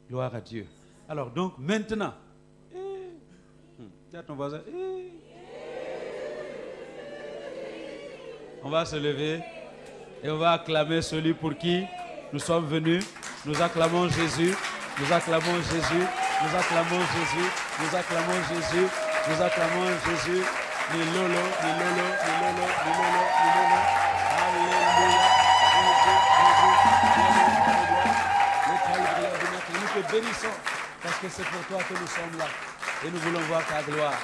Gloire à Dieu. Alors donc maintenant, dis à ton voisin, on va se lever et on va acclamer celui pour qui nous sommes venus. Nous acclamons Jésus, nous acclamons Jésus, nous acclamons Jésus, nous acclamons Jésus, nous acclamons Jésus. Ni lolo, ni lolo, ni lolo, ni lolo, ni lolo. Alléluia. Nous te bénissons parce que c'est pour toi que nous sommes là et nous voulons voir ta gloire.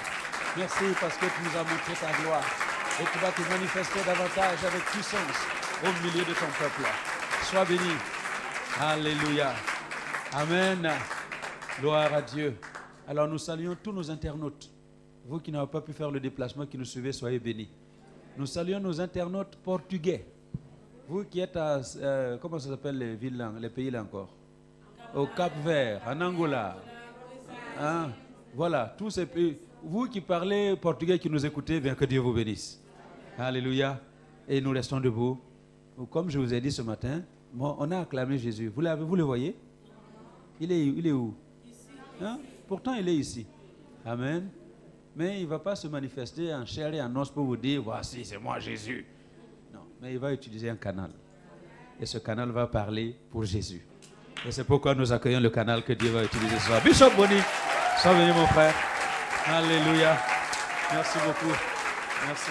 Merci parce que tu nous as montré ta gloire et tu vas te manifester davantage avec puissance au milieu de ton peuple. Sois béni. Alléluia. Amen. Gloire à Dieu. Alors nous saluons tous nos internautes. Vous qui n'avez pas pu faire le déplacement, qui nous suivez, soyez bénis. Nous saluons nos internautes portugais. Vous qui êtes à, comment ça s'appelle les villes là, les pays là encore? Au Cap-Vert, en Angola. Hein? Voilà, tous ces pays. Vous qui parlez portugais, qui nous écoutez, bien que Dieu vous bénisse. Alléluia. Et nous restons debout. Comme je vous ai dit ce matin, on a acclamé Jésus. Vous le voyez? Il est où? Hein? Pourtant, il est ici. Amen. Mais il ne va pas se manifester en chair et en os pour vous dire, voici, c'est moi Jésus. Non, mais il va utiliser un canal. Et ce canal va parler pour Jésus. Et c'est pourquoi nous accueillons le canal que Dieu va utiliser ce soir. Bishop Bonny, sois venu mon frère. Alléluia. Merci beaucoup. Merci.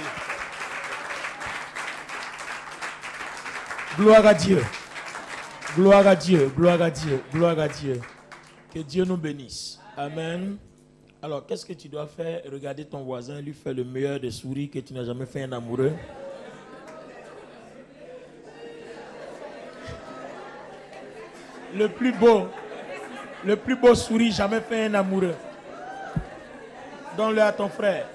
Gloire à Dieu. Gloire à Dieu. Gloire à Dieu. Gloire à Dieu. Que Dieu nous bénisse. Amen. Alors, qu'est-ce que tu dois faire? Regarder ton voisin, lui faire le meilleur des souris que tu n'as jamais fait un amoureux. Le plus beau sourire jamais fait un amoureux. Donne-le à ton frère.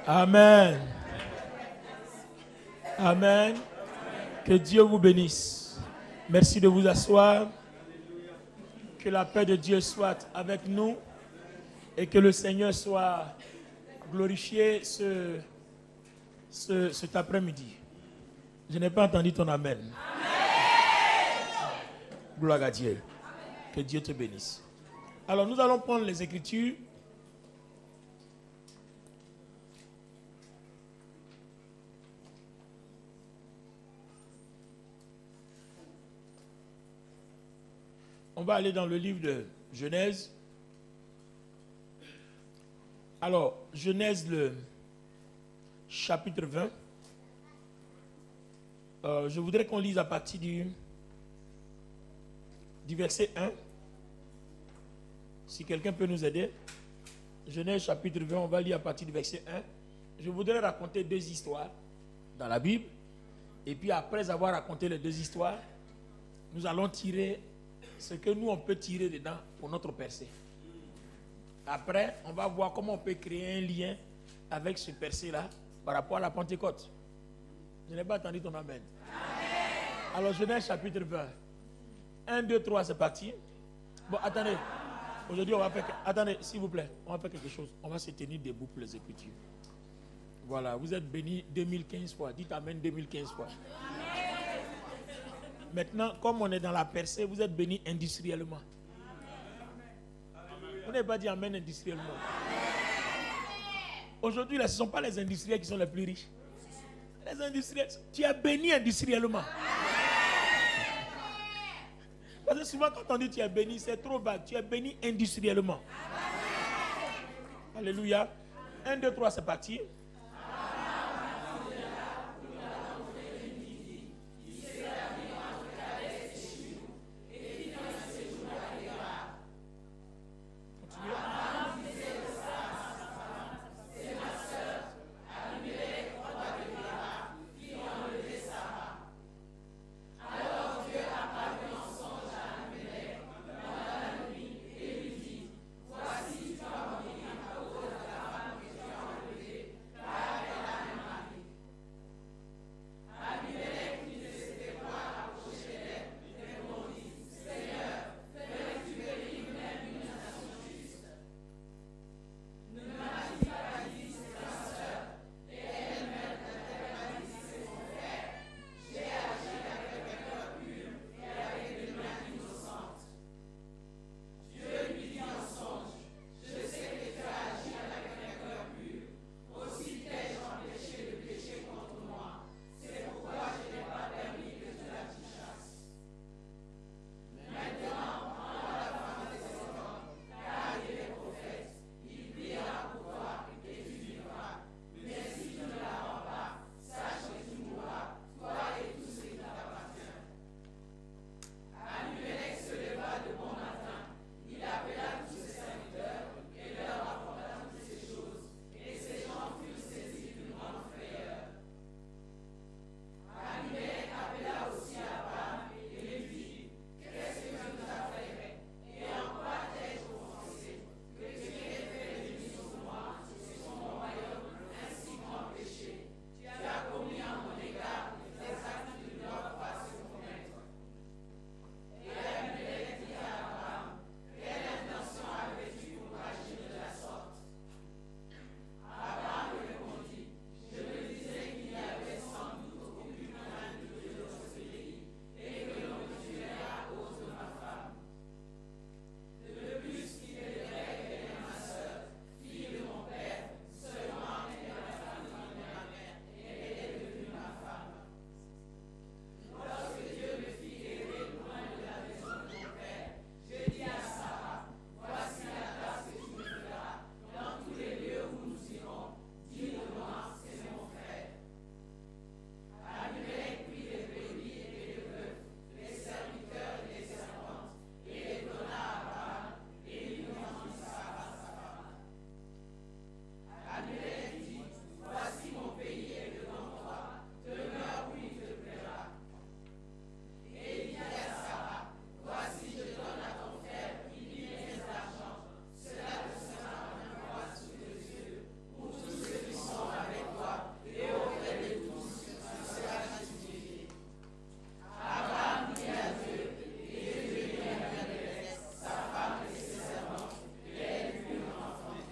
Amen. Amen. Que Dieu vous bénisse. Merci de vous asseoir. Que la paix de Dieu soit avec nous et que le Seigneur soit glorifié cet après-midi. Je n'ai pas entendu ton amen. Amen. Gloire à Dieu. Que Dieu te bénisse. Alors nous allons prendre les Écritures. On va aller dans le livre de Genèse. Alors, Genèse, le chapitre 20. Je voudrais qu'on lise à partir du verset 1. Si quelqu'un peut nous aider. Genèse, chapitre 20, on va lire à partir du verset 1. Je voudrais raconter deux histoires dans la Bible. Et puis après avoir raconté les deux histoires, nous allons tirer ce que nous, on peut tirer dedans pour notre percée. Après, on va voir comment on peut créer un lien avec ce percée-là par rapport à la Pentecôte. Je n'ai pas entendu ton amen. Amen. Alors, Genèse chapitre 20. 1, 2, 3, c'est parti. Bon, attendez. Aujourd'hui, on va faire... Attendez, s'il vous plaît. On va faire quelque chose. On va se tenir debout pour les Écritures. Voilà, vous êtes bénis 2015 fois. Dites amen 2015 fois. Maintenant, comme on est dans la percée, vous êtes bénis industriellement. Vous n'avez pas dit amen industriellement. Aujourd'hui, là, ce ne sont pas les industriels qui sont les plus riches. Les industriels, tu es béni industriellement. Parce que souvent, quand on dit tu es béni, c'est trop vague. Tu es béni industriellement. Alléluia. 1, 2, 3, c'est parti.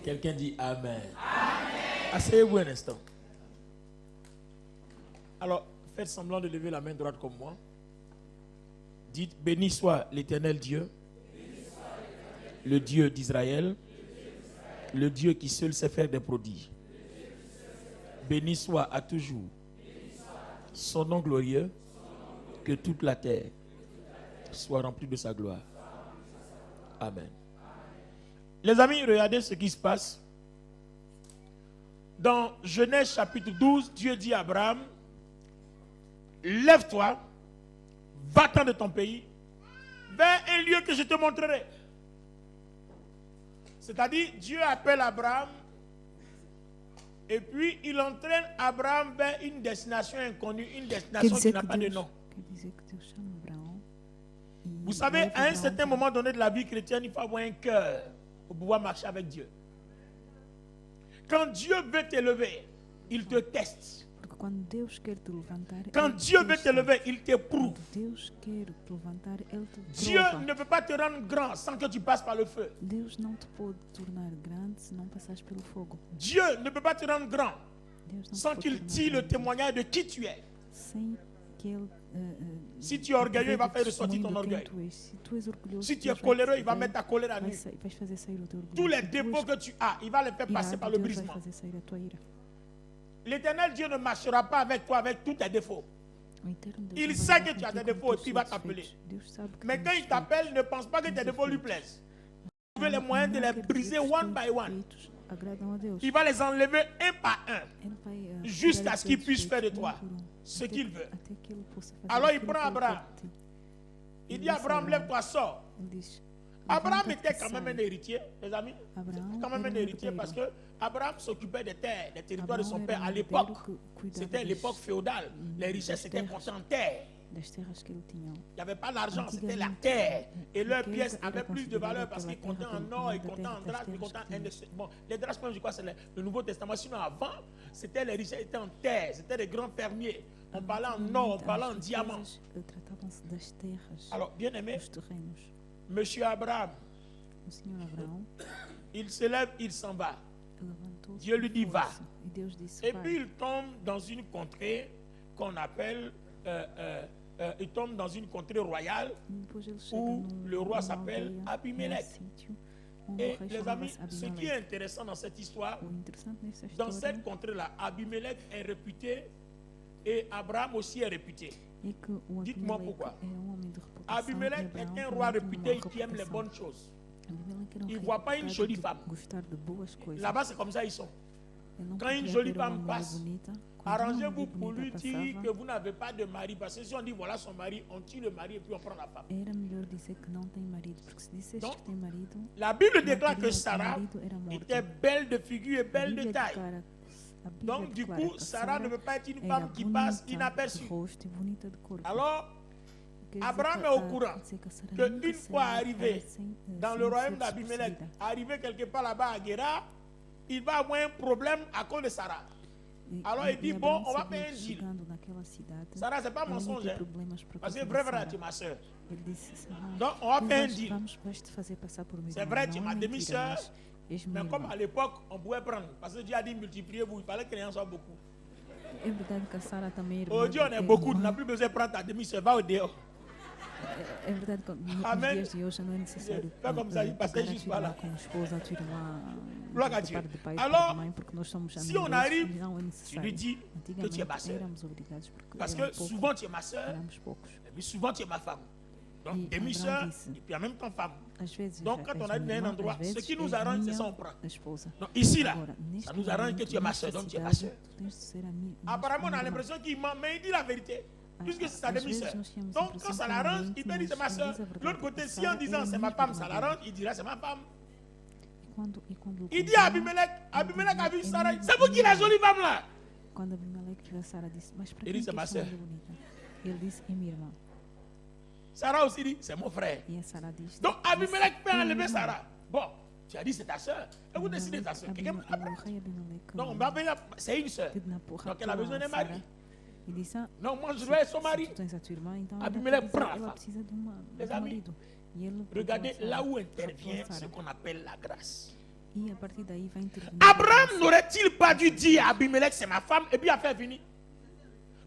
Quelqu'un dit Amen. Asseyez-vous un instant. Alors, faites semblant de lever la main droite comme moi. Dites, béni soit l'Éternel Dieu, le Dieu d'Israël, le Dieu qui seul sait faire des prodiges. Béni soit à toujours son nom glorieux, que toute la terre soit remplie de sa gloire. Amen. Les amis, regardez ce qui se passe. Dans Genèse chapitre 12, Dieu dit à Abraham, lève-toi, va-t'en de ton pays, vers un lieu que je te montrerai. C'est-à-dire, Dieu appelle Abraham et puis il entraîne Abraham vers une destination inconnue, une destination qui n'a pas de nom. Vous savez, à un certain moment donné de la vie chrétienne, il faut avoir un cœur pour pouvoir marcher avec Dieu. Quand Dieu veut t'élever, il te teste. Quand Dieu veut t'élever, il t'éprouve. Dieu ne peut pas te rendre grand sans que tu passes par le feu. Dieu ne peut pas te rendre grand sans qu'il tire le témoignage de qui tu es. Si tu es orgueilleux, il va faire ressortir ton orgueil. Si tu es coléreux, il va mettre ta colère à nu. Tous les défauts que tu as, il va les faire passer par le brisement. L'Éternel Dieu ne marchera pas avec toi avec tous tes défauts. Il sait que tu as des défauts et puis il va t'appeler. Mais quand il t'appelle, ne pense pas que tes défauts lui plaisent. Il veut les moyens de les briser one by one. Il va les enlever un par un, jusqu'à ce qu'il puisse faire de toi ce qu'il veut. Alors il prend Abraham. Il dit, Abraham, lève-toi, sors. Abraham était quand même un héritier, les amis. Quand même un héritier parce que Abraham s'occupait des terres, des territoires de son père à l'époque. C'était l'époque féodale. Les richesses étaient comptées en terre. Il n'y avait pas l'argent, c'était la terre. Et leurs pièces avaient plus de valeur parce qu'ils comptaient en or, ils comptaient en drachmes, ils comptaient en... Bon, les drachmes, je crois, c'est le Nouveau Testament. Sinon, avant, c'était les richesses étaient en terre. C'était des grands fermiers. On parlait en or, on parlait en diamant. Alors, bien aimé, Monsieur Abraham, il se lève, il s'en va. Dieu lui dit va. Et puis il tombe dans une contrée qu'on appelle, il tombe dans une contrée royale où le roi s'appelle Abimelech. Et les amis, ce qui est intéressant dans cette histoire, dans cette contrée-là, Abimelech est réputé et Abraham aussi est réputé. Dites-moi pourquoi. Abimelech est un roi réputé qui aime les bonnes choses. Il ne voit pas une jolie femme. Là-bas, c'est comme ça ils sont. Quand une jolie femme passe, arrangez-vous pour lui dire que vous n'avez pas de mari. Parce que si on dit voilà son mari, on tue le mari et puis on prend la femme. Donc, la Bible déclare que Sarah était belle de figure et belle de taille. Donc du coup, Sarah ne veut pas être une femme qui passe inaperçue. Alors, Abraham est au courant qu'une fois arrivé dans le royaume d'Abimelech, arrivé quelque part là-bas à Guéra, il va avoir un problème à cause de Sarah. Alors il dit, bon, on va faire un deal. Sarah, c'est pas mensonge. Parce que vrai, tu es ma soeur. Donc on va faire un deal. C'est vrai, tu es ma demi-soeur. Mais comme à l'époque, on pouvait prendre. Parce que Dieu a dit multipliez-vous. Il fallait que les gens soient beaucoup. Aujourd'hui, on est beaucoup. Tu n'as plus besoin de prendre ta demi-soeur. Va au dehors. Amen. Fais comme ça, il passait juste par là. Gloire à Dieu. Alors, si on arrive, tu lui dis que tu es ma soeur. Parce que souvent tu es ma soeur, et puis souvent tu es ma femme. Donc demi-soeur, et puis en même temps femme. Donc quand on arrive dans un endroit, ce qui nous arrange, c'est ça on prend. Donc ici là, ça nous arrange que tu es ma soeur, donc tu es ma soeur. Apparemment on a l'impression qu'il ment, mais il dit la vérité. Puisque c'est sa demi-soeur. Donc quand ça l'arrange, il peut dire c'est ma soeur. L'autre côté, si en disant c'est ma femme, ça l'arrange, il dira c'est ma femme. Il dit à Abimelech, Abimelech a vu Sarah, c'est vous qui la jolie femme là. Il dit c'est ma soeur. Sarah aussi dit c'est mon frère. Donc Abimelech peut enlever Sarah. Bon, tu as dit c'est ta soeur. Et vous décidez ta soeur. Donc on va venir, c'est une soeur. Donc elle a besoin d'un mari. Non, moi je dois être son mari. Abimelech prend la femme. Les amis, regardez là où intervient ce qu'on appelle la grâce. E a partir daí vai intervenir. Abraham n'aurait-il pas dû dire à Abimelech c'est ma femme et puis à faire venir?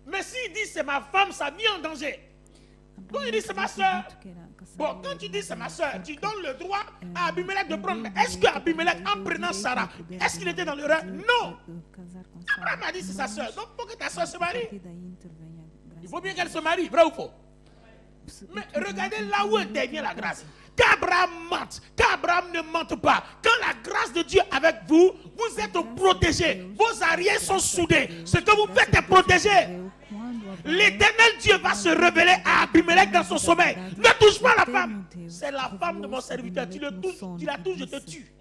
Mais s'il dit c'est ma femme, ça vient en danger. Quand il dit c'est ma soeur, bon, quand tu dis c'est ma soeur, tu donnes le droit à Abimelech de prendre. Mais est-ce que Abimelech, en prenant Sarah, est-ce qu'il était dans l'erreur? Non. Abraham a dit c'est sa soeur. Donc pour que ta soeur se marie, il faut bien qu'elle se marie, vrai ou faux? Mais regardez là où intervient la grâce. Qu'Abraham mente, qu'Abraham ne mente pas. Quand la grâce de Dieu est avec vous, vous êtes protégés. Vos arrières sont soudés. Ce que vous faites est protégé. L'éternel Dieu va se révéler à Abimelech dans son sommeil. Ne touche pas la femme. C'est la femme de mon serviteur. Tu la touches, je te tue.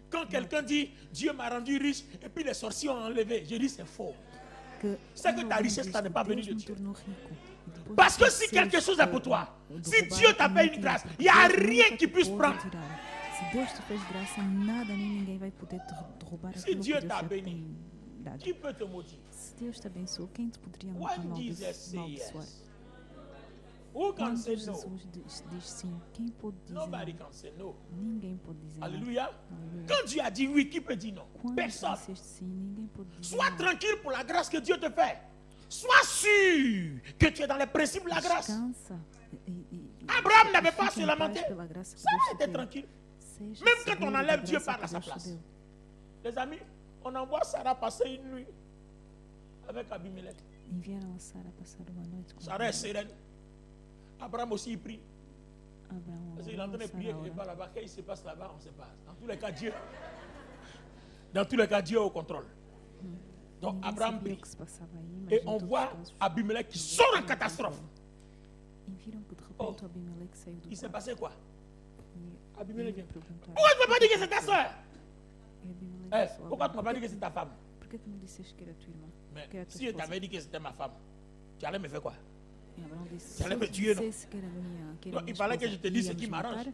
Quand quelqu'un dit Dieu m'a rendu riche et puis les sorciers ont enlevé, je dis c'est faux. C'est que ta richesse n'est pas venue de Dieu. Parce que si quelque chose est pour toi, si Dieu t'a fait une grâce, il n'y a rien qui puisse prendre. Si Dieu t'a béni, qui peut te maudire? One Jesus say yes. Who can say no? Nobody can say no. Alléluia. Quand Dieu a dit oui, qui peut dire non? Personne. Sois tranquille pour la grâce que Dieu te fait. Sois sûr que tu es dans les principes de la grâce. Abraham n'avait pas à se lamenter. Ça était tranquille. Même quand on enlève, Dieu part à sa place. Les amis, on envoie Sarah passer une nuit avec Abimelech. Sarah est sereine. Abraham aussi il prie. Parce qu'il est en train de prier quelque part là-bas. Qu'est-ce qui se passe là-bas? On ne sait pas. Dans tous les cas, Dieu est au contrôle. Donc Abraham prie. Et on voit Abimelech qui sort en catastrophe. Oh, il s'est passé quoi? Abimelech vient. Pourquoi tu ne m'as pas dit que c'est ta soeur? Pourquoi tu ne m'as pas dit que c'est ta femme? Mais si je t'avais dit que c'était ma femme, tu allais me faire quoi? Tu allais me tuer, non? Donc, il fallait que je te dise ce qui m'arrange.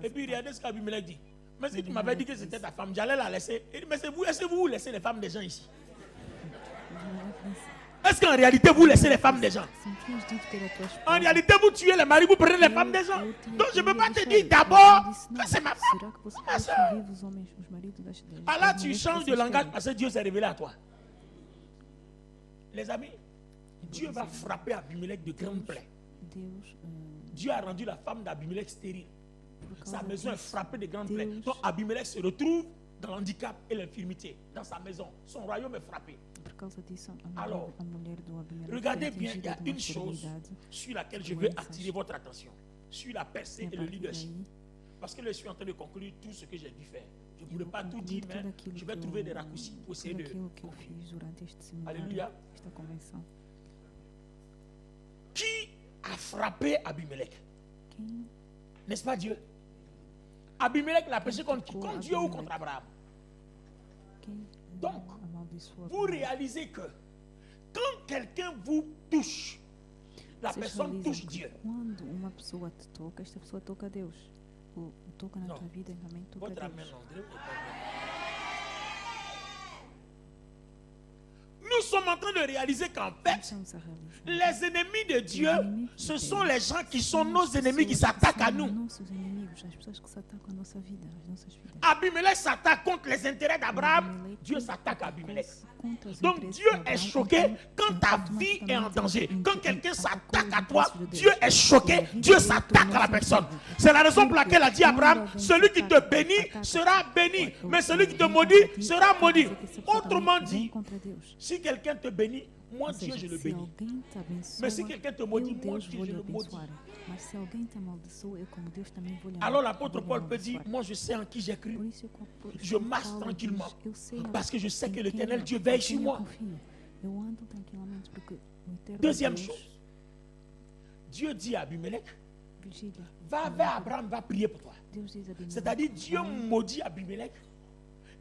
Et puis regardez ce qu'Abimelech dit. Mais si tu m'avais dit que c'était ta femme, j'allais la laisser. Il dit, mais est-ce que vous laissez les femmes des gens ici? Est-ce qu'en réalité vous laissez les femmes des gens? En réalité vous tuez les maris, vous prenez les femmes des gens. Donc je ne peux pas te dire d'abord que c'est ma femme, ma soeur. Alors tu changes de langage parce que Dieu s'est révélé à toi. Les amis, Dieu va frapper Abimelech de grandes plaies. Dieu a rendu la femme d'Abimelech stérile. Sa maison est frappée de grandes plaies. Donc Abimelech se retrouve dans l'handicap et l'infirmité. Dans sa maison, son royaume est frappé. Alors, regardez bien, il y a une chose sur laquelle je veux attirer votre attention. Sur la percée et le leadership. Parce que je suis en train de conclure tout ce que j'ai dû faire. Je ne pourrais pas tout dire, mais je vais trouver des raccourcis pour essayer de conclure. Alléluia. Qui a frappé Abimelech? N'est-ce pas Dieu? Abimelech l'a péché contre Dieu ou contre Abraham? Donc, vous réalisez que quand quelqu'un vous touche, la personne touche Dieu. Votre amen, André. Nous sommes en train de réaliser qu'en fait, les ennemis de Dieu, ce sont les gens qui sont nos ennemis qui s'attaquent à nous. Abimelech s'attaque contre les intérêts d'Abraham, Dieu s'attaque à Abimelech. Donc Dieu est choqué quand ta vie est en danger. Quand quelqu'un s'attaque à toi, Dieu est choqué, Dieu s'attaque à la personne. C'est la raison pour laquelle a dit Abraham, celui qui te bénit sera béni, mais celui qui te maudit sera maudit. Autrement dit, si quelqu'un te bénit, moi Dieu je le bénis. Mais si quelqu'un te maudit, moi Dieu je le maudis. Alors l'apôtre Paul peut dire, moi je sais en qui j'ai cru. Je marche tranquillement parce que je sais que l'Éternel Dieu veille sur moi. Deuxième chose, Dieu dit à Abimelech, va vers Abraham, va prier pour toi. C'est-à-dire Dieu maudit Abimelech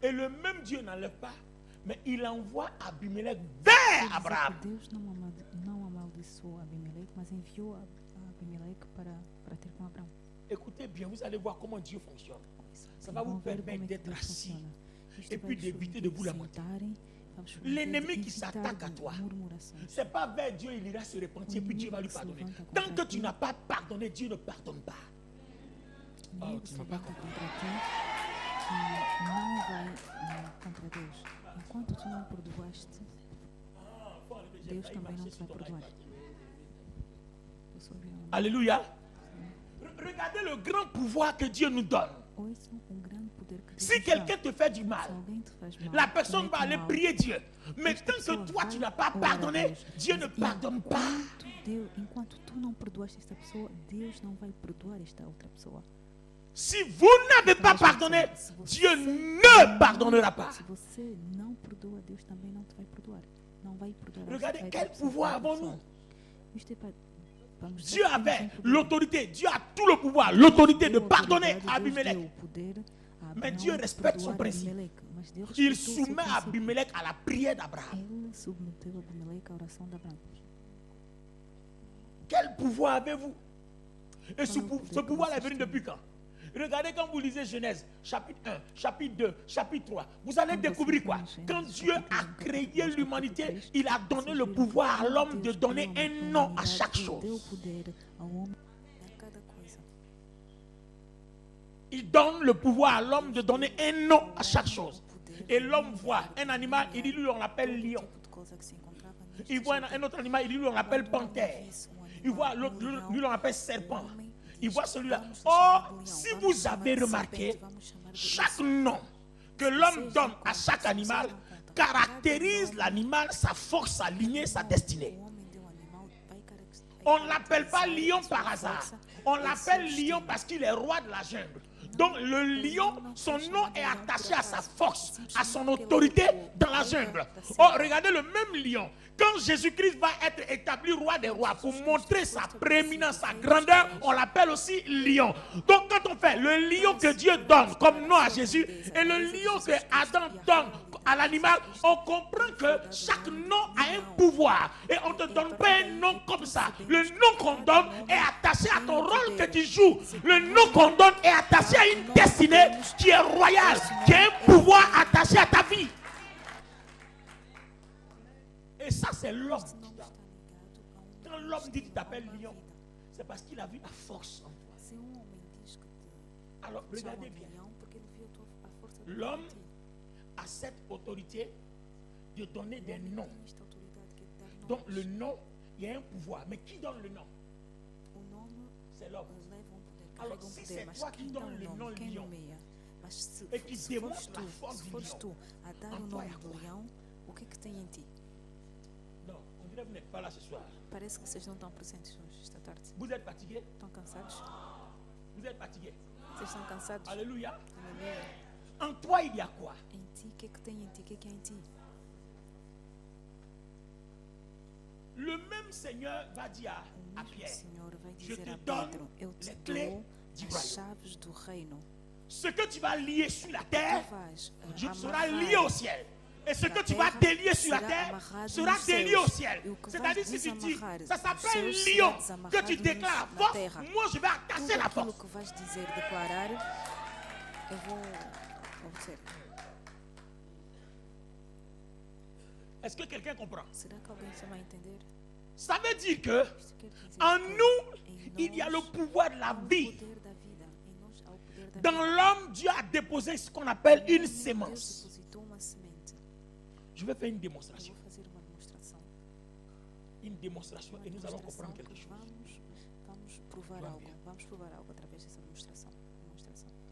et le même Dieu n'enlève pas, mais il envoie Abimelech vers Abraham. Écoutez bien, vous allez voir comment Dieu fonctionne. Ça va vous permettre d'être assis et puis d'éviter de vous lamenter. L'ennemi qui s'attaque à toi, ce n'est pas vers Dieu, il ira se repentir, puis Dieu va lui pardonner. Tant que tu n'as pas pardonné, Dieu ne pardonne pas. Oh, tu n'as pas compris. Que não vai contra Deus. Enquanto tu não perdoaste, Deus também não te vai perdoar. Alléluia. Regardez le grand pouvoir que Dieu nous donne. Si quelqu'un te fait du mal, la personne va aller prier Dieu. Mais tant que toi tu n'as pas pardonné, Dieu ne pardonne pas. Enquanto tu não perdoaste esta pessoa, Deus não vai perdoar esta outra pessoa. Si vous n'avez pas pardonné, Dieu ne pardonnera pas. Se você não perdoa, Deus também não te vai perdoar. Não vai perdoar. Regardez quel pouvoir avons-nous. Isto é para Dieu avait l'autorité, Dieu a tout le pouvoir, l'autorité de pardonner à Abimelech. Mais Dieu respecte son principe. Il soumet Abimelech à la prière d'Abraham. Quel pouvoir avez-vous? Et ce pouvoir est venu depuis quand? Regardez quand vous lisez Genèse, chapitre 1, chapitre 2, chapitre 3. Vous allez découvrir quoi? Quand Dieu a créé l'humanité, il a donné le pouvoir à l'homme de donner un nom à chaque chose. Il donne le pouvoir à l'homme de donner un nom à chaque chose. Et l'homme voit un animal, il dit lui on l'appelle lion. Il voit un autre animal, il dit lui on l'appelle panthère. Il voit l'autre, lui on l'appelle serpent. Il voit celui-là. Or, si vous avez remarqué, chaque nom que l'homme donne à chaque animal caractérise l'animal, sa force, sa lignée, sa destinée. On ne l'appelle pas lion par hasard. On l'appelle lion parce qu'il est roi de la jungle. Donc le lion, son nom est attaché à sa force, à son autorité dans la jungle. Oh, regardez le même lion. Quand Jésus-Christ va être établi roi des rois, pour montrer sa prééminence, sa grandeur, on l'appelle aussi lion. Donc quand on fait le lion que Dieu donne comme nom à Jésus et le lion que Adam donne à l'animal, on comprend que chaque nom a un pouvoir. Et on ne te donne pas un nom comme ça. Le nom qu'on donne est attaché à ton rôle que tu joues. Le nom qu'on donne est attaché à une destinée qui est royale, qui a un pouvoir attaché à ta vie. Et ça, c'est l'homme qui donne. Quand l'homme dit qu'il t'appelle lion, c'est parce qu'il a vu la force en toi. Alors, regardez bien. L'homme a cette autorité de donner des noms. Donc, le nom, il y a un pouvoir. Mais qui donne le nom? C'est l'homme. Alors, si c'est toi qui donnes le nom lion et qui démontre la force du lion, en toi, il y a quoi? Non, on dirait que vous n'êtes pas là ce soir. Parece que vocês não estão presentes hoje, esta tarde. Vous êtes fatigués? Estão cansados? Vous êtes fatigués? Vocês estão cansados? Alléluia. Aleluia. En toi, il y a quoi? Em ti, o que é que tem em ti? O que é que há em ti? Le même Seigneur va dire à Pierre, Senhor vai je dizer te a donne Pedro, eu te les clés dou du as royaume. chaves do reino. Ce que tu vas lier sur la terre, Tu vais je serai amarrar lié au ciel. Et ce que tu vas délier sur la terre sera délié au ciel. C'est-à-dire si tu dis, ça s'appelle lion, que tu déclares force, moi je vais attacher la Tudo aquilo force. que vais dizer, declarar, eu vou obedecer. Est-ce que quelqu'un comprend? Será que alguém se vai entender? Ça veut dire que Isto quer dizer en que nous, em il y a le nós pouvoir de la há o vie. poder da vida. Em nós há o poder da Dans vida. l'homme, Dieu a déposé ce qu'on appelle une Deus sémence. depositou uma semente. Je vais faire une Eu démonstration. vou fazer uma demonstração. Une démonstration et nous allons comprendre quelque chose. Vamos provar algo. Vamos provar algo através dessa demonstração.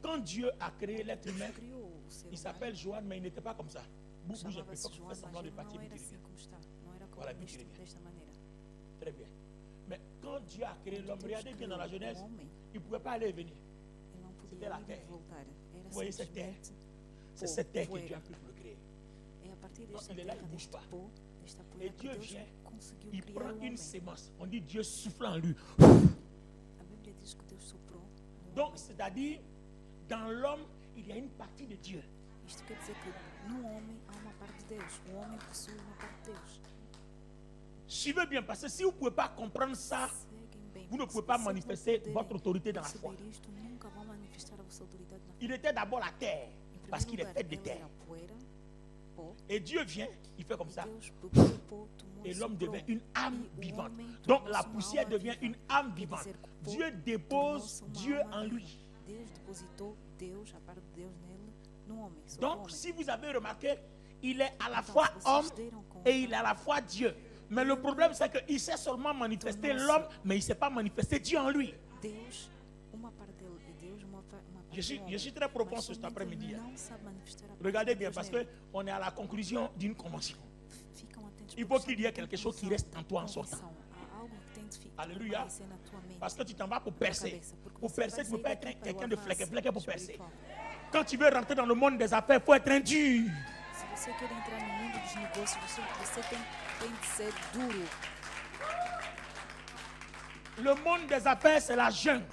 Quand Dieu a créé l'être Deus humain, criou o ser il humano. s'appelle Joanne, mais il n'était pas comme ça. Bouge un peu, Chamava-se fais João, semblant de mas partir não vite, era vite, assim vite. como está. Não era como Voilà, vite, vite. desta maneira. Très bien. Mais quand Dieu a créé l'homme, Deus regardez bien criou dans la o Genèse, homem, il ne pouvait pas aller et venir. ele não C'était podia la ir e terre. voltar. Era Vous voyez cette terre? simplesmente C'est pó, cette terre que poeira. Dieu a pris pour le créer. É a partir Non, desta il est là, terra, il bouge deste pas. pó, desta Et poeira, que Dieu Deus vient, conseguiu il criar prend o une homem. sémence. On dit Dieu souffle en lui. A Bíblia diz que Deus soprou no Donc, homem. c'est-à-dire, dans l'homme, il y a une partie de Dieu. Isto quer dizer que no homem há uma parte de Deus. O homem possui uma parte de Deus. Suivez bien, parce que si vous ne pouvez pas comprendre ça, Seguem bem. vous ne porque pouvez pas se manifester puderem votre autorité dans la foi. perceber isto, nunca vão manifestar a vossa autoridade na Il était d'abord la terre, Em parce primeiro qu'il est lugar, fait de ele terre. era poeira, pó. Et Dieu vient, il fait comme ça. Deus pegou o pó, tomou Et e l'homme soprou. devient une âme E o vivante. homem Donc tornou-se la uma poussière alma devient viva. une âme Quer vivante. dizer que o pó Dieu dépose tornou-se uma Dieu alma en viva. lui. Deus depositou Deus, a parte de Deus nele, no homem. Sobre o Donc homem. si vous avez remarqué, il est à la Então, fois se vocês homme deram conta, et il est à la fois Dieu. Mais le problème c'est qu'il sait seulement manifester l'homme, mais il ne sait pas manifester Dieu en lui. Deus, uma parte dele é Deus, uma parte Je suis, do je homem. suis très profond Mas sur cet somente après-midi. ele não sabe manifestar a parte Regardez de bien Deus parce nele. qu'on est à la conclusion d'une convention. Ficam atentos, Il porque faut qu'il y ait são quelque chose qui conclusão, reste en toi en convicção. sortant. Há algo que tem de Alléluia. permanecer na tua mente, Parce que tu t'en vas pour na tua percer. cabeça, porque Pour você vai percer, tu ne peux sair pas être daqui para o quelqu'un de avanço fleque pour percer. espiritual. Quand tu veux rentrer dans le monde des affaires, il faut être un dur. Se você quer entrar no mundo dos negócios, você tem de ser duro. Le monde des affaires, c'est la jungle.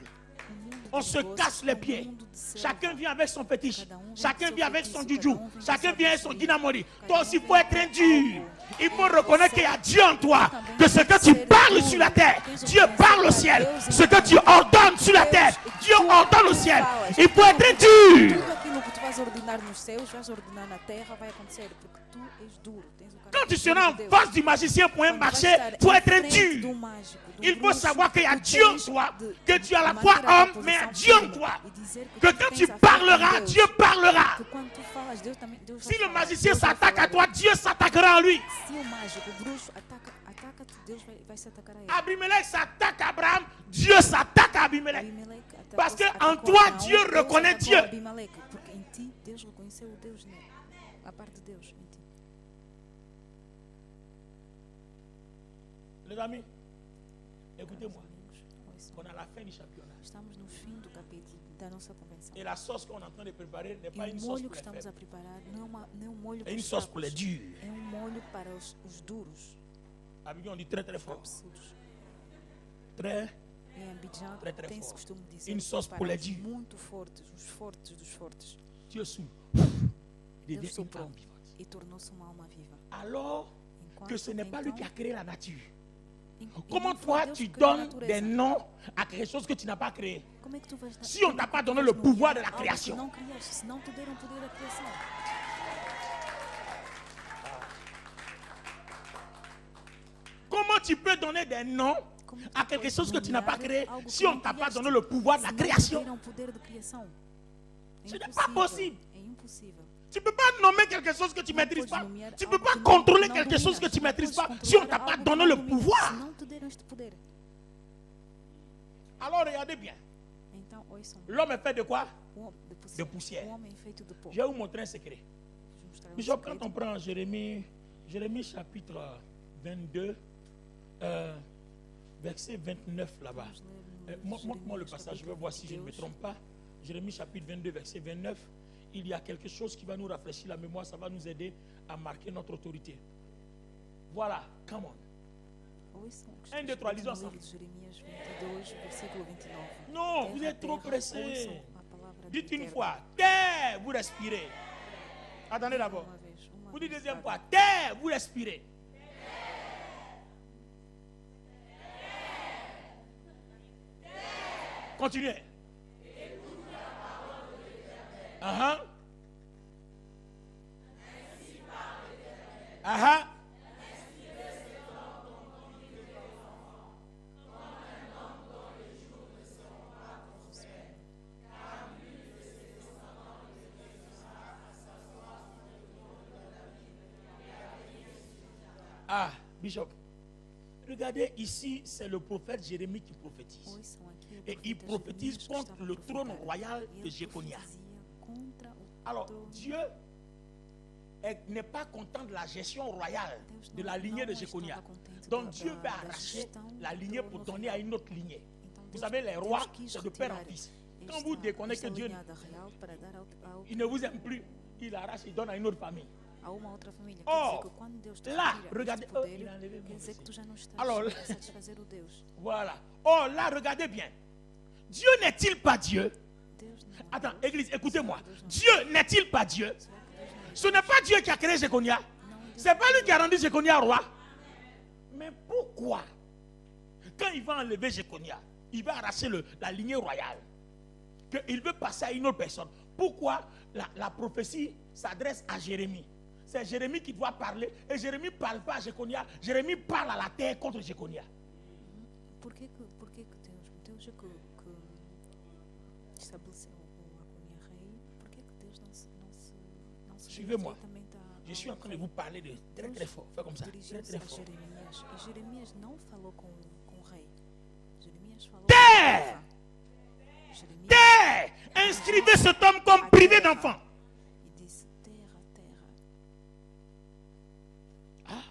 O mundo On dos se negócios casse é les um pieds. mundo de selva. Chacun vient avec son fétiche. Cada vem Chacun com vient seu avec son feitiço, juju. cada vem com Chacun sua vient avec son bruxerie. dynamori. Cada Toi aussi, il vem faut être com un dur. algo. Il faut Você reconnaître qu'il y a Dieu en toi. também Que ce tem que de tu ser parles duro. sur la terre, Tens de Dieu reconhecer parle au que ciel. Deus Ce que tu entende. ordonnes sur la terre, Deus, Dieu tudo ordonne au que tu ciel. falas, Il faut être un dur. Tudo aquilo que tu vais ordenar nos céus, vais ordenar na terra, vai acontecer, porque tu és duro. Tens o Quand tu caráter seras duro en de Deus. face du magicien pour un Quando vais marché, estar il faut em être un frente do dur. mágico, do Il faut bruxo, savoir qu'il y a tu Dieu en tens toi, de que tu es à la manter fois a tua homme, mais posição Dieu en firme toi. e dizer Que tu quand tens tu a fé em parleras, Deus. Dieu parlera. Que quando tu falas, Deus também Deus Si vai le falar. magicien Deus vai s'attaque à falar. toi, Dieu s'attaquera à lui. Se o mágico, o bruxo ataca-te, Deus vai se atacar a ele. Abimelech s'attaque à Abraham, Dieu s'attaque à Abimelech. Abimelech Parce que atacou en toi, Abraão, Dieu Deus reconnaît atacou Dieu. Abimelech, porque em ti Deus reconheceu o Deus nele. A parte de Deus em ti. Les amis, écoutez-moi. Amigos, ouçam. On est à la fin du championnat. Estamos no fim do capítulo da nossa convenção. Et la sauce qu'on est en train de préparer n'est E pas o une sauce molho pour que les estamos faibles. a preparar não é um molho É para une os sauce pour les fracos. durs. É um molho para os duros, Abidjan, on dit très très fort. absurdos. Très. Em Abidjan Très, très tem-se fort. costume de dizer Une sauce para pour les os durs. muito fortes, os fortes dos fortes. Dieu souffle. Il devient Deus une soprou âme vivante. e tornou-se uma alma viva. Alors Enquanto, que ce n'est pas lui então, qui a créé la nature. e Comment não foi toi Deus tu que criou a donnes natureza. des noms à quelque chose que tu n'as pas créé? Como é que tu vais dar- Si on como t'a é que pas tu donné vais le pouvoir de nomear la algo création. que não criaste, se não te deram poder da criação. Comment tu peux donner des noms Como tu à quelque podes chose que tu n'as pas nomear créé algo que si on não ne t'a pas criaste, donné le pouvoir de se la não te création? deram poder de criação? É Ce n'est pas impossível. possible. É impossível. Tu ne peux pas nommer quelque chose que tu ne Não maîtrises podes pas. nomear Tu ne peux algo pas que não- contrôler não quelque chose que dominas. tu ne Não maîtrises podes pas si on ne controlar t'a pas algo que donné não le dominas, pouvoir. se não te deram este poder. Alors regardez bien. Então, ouçam. L'homme est fait de quoi? De poussière. O homem é feito de pó. Je vais vous montrer un secret. Vou mostrar um Bishop, segredo. quand on prend Jérémie chapitre 22, verset 29 là-bas. Vamos ler no Montre-moi le Jeremias, passage, je vais capítulo voir si je ne me 22. trompe pas. Jérémie chapitre 22, verset 29. Il y a quelque chose qui va nous rafraîchir la mémoire, ça va nous aider à marquer notre autorité. Voilà, come on. Ouçam o que Un, está deux, trois, escrito no lisons livro de Jeremias 22, versículo 29. Non, vous Terra, êtes trop terra, pressé. ouçam a palavra do Dites une Eterno. fois, terre, vous respirez. Attendez d'abord. Uma vez, uma Vous dites vez, deuxième vai. fois, terre, vous respirez. Continuez. Ah ah. Ah, Bishop. Regardez, ici, c'est le prophète Jérémie qui prophétise. Ouçam aqui o Et il profeta prophétise Jeremias que contre estava le a profetizar. trône royal E de ele Jéconia. profetizia contra o Alors, trono. Dieu n'est pas content de la gestion royale Deus de não- la lignée não de Jéconia. estava contente Donc da- Dieu da- veut da arracher gestão la do lignée trono pour no donner à final. une autre lignée. Então, Vous Deus- savez, les Deus rois, quis c'est de père en retirar fils. Quand esta- vous déconnectez que esta Dieu, linhada real para dar ao- il ne vous aime plus, il arrache, il donne à une autre famille. a uma outra família. Oh, Quer dizer que quando Deus te là, retira regardez, este poder, il a enlevé mon quer dizer PC. que tu já não estás Alors, a satisfazer o Deus. Voilà. Oh là, regardez bien. Dieu n'est-il pas Dieu? Deus não é Attends, Deus. église, écoutez-moi. Deus não é Dieu n'est-il pas Dieu? Será que Deus não é Ce n'est pas Dieu qui a créé Jéconia. Não, Deus C'est pas lui qui a rendu Jéconia roi. Mais pourquoi, quand il va enlever Jéconia, il va arracher la lignée royale, qu'il veut passer à une autre personne? Pourquoi la prophétie s'adresse à Jérémie? c'est Jérémie qui doit parler. Et Jérémie ne parle pas à Jéconia. Jérémie parle à la terre contre Jéconia. Por que Deus é que estabeleceu o Agonia rei? Por que Deus não se Suivez-moi. diretamente Je suis en train de vous parler de très très fort. Fais comme ça. Très dirigiu-se très a fort. Jeremias? E Jeremias não falou com o rei. Jeremias falou Terre! com Jeremias Terre! Inscrivez cet homme comme privé d'enfant. e disse: terra, terra, Ah.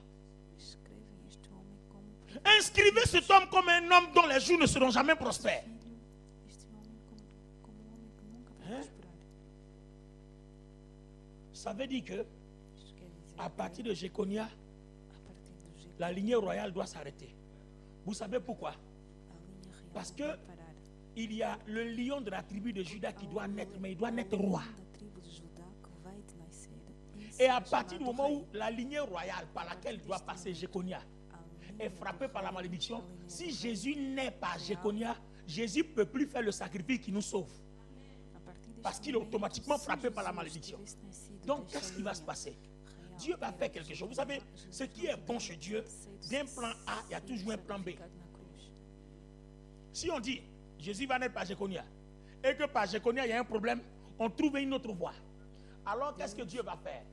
escrevem este homem como Inscrivez cet homme comme un homme dont les jours ne seront jamais prospères. filho, este homem como um homem que nunca vai Hein? prosperar. Ça veut dire que Isto quer dizer à que, partir de Jéconia, a partir do jeito, la lignée royale doit s'arrêter. Vous savez pourquoi? a linha real Parce que vai parar. il y a le lion de la tribu de Juda qui doit naître, mais il doit naître Há roi. da tribo de Judá que vai de nascer Et será à partir du chamado moment rei. où la lignée royale par laquelle doit passer Jéconia A est linha frappée do par la rei, malédiction, a linha si do Jésus naît par Jéconia, Jésus ne peut plus faire le sacrifice qui nous sauve. A partir deste Parce qu'il est momento, automatiquement se frappé par la Jesus malédiction. tivesse nascido Donc, desta qu'est-ce qui va se linha passer? real, Dieu va era faire que quelque Jesus chose. Vous savez, Jesus ce qui não est bon chez Dieu, teria d'un plan A, il y a sido toujours un plan B. sacrificado na cruz. Si on dit Jésus va naître par Jéconia et que par Jéconia il y a un problème, on trouve une autre voie. Alors qu'est-ce que Dieu va faire?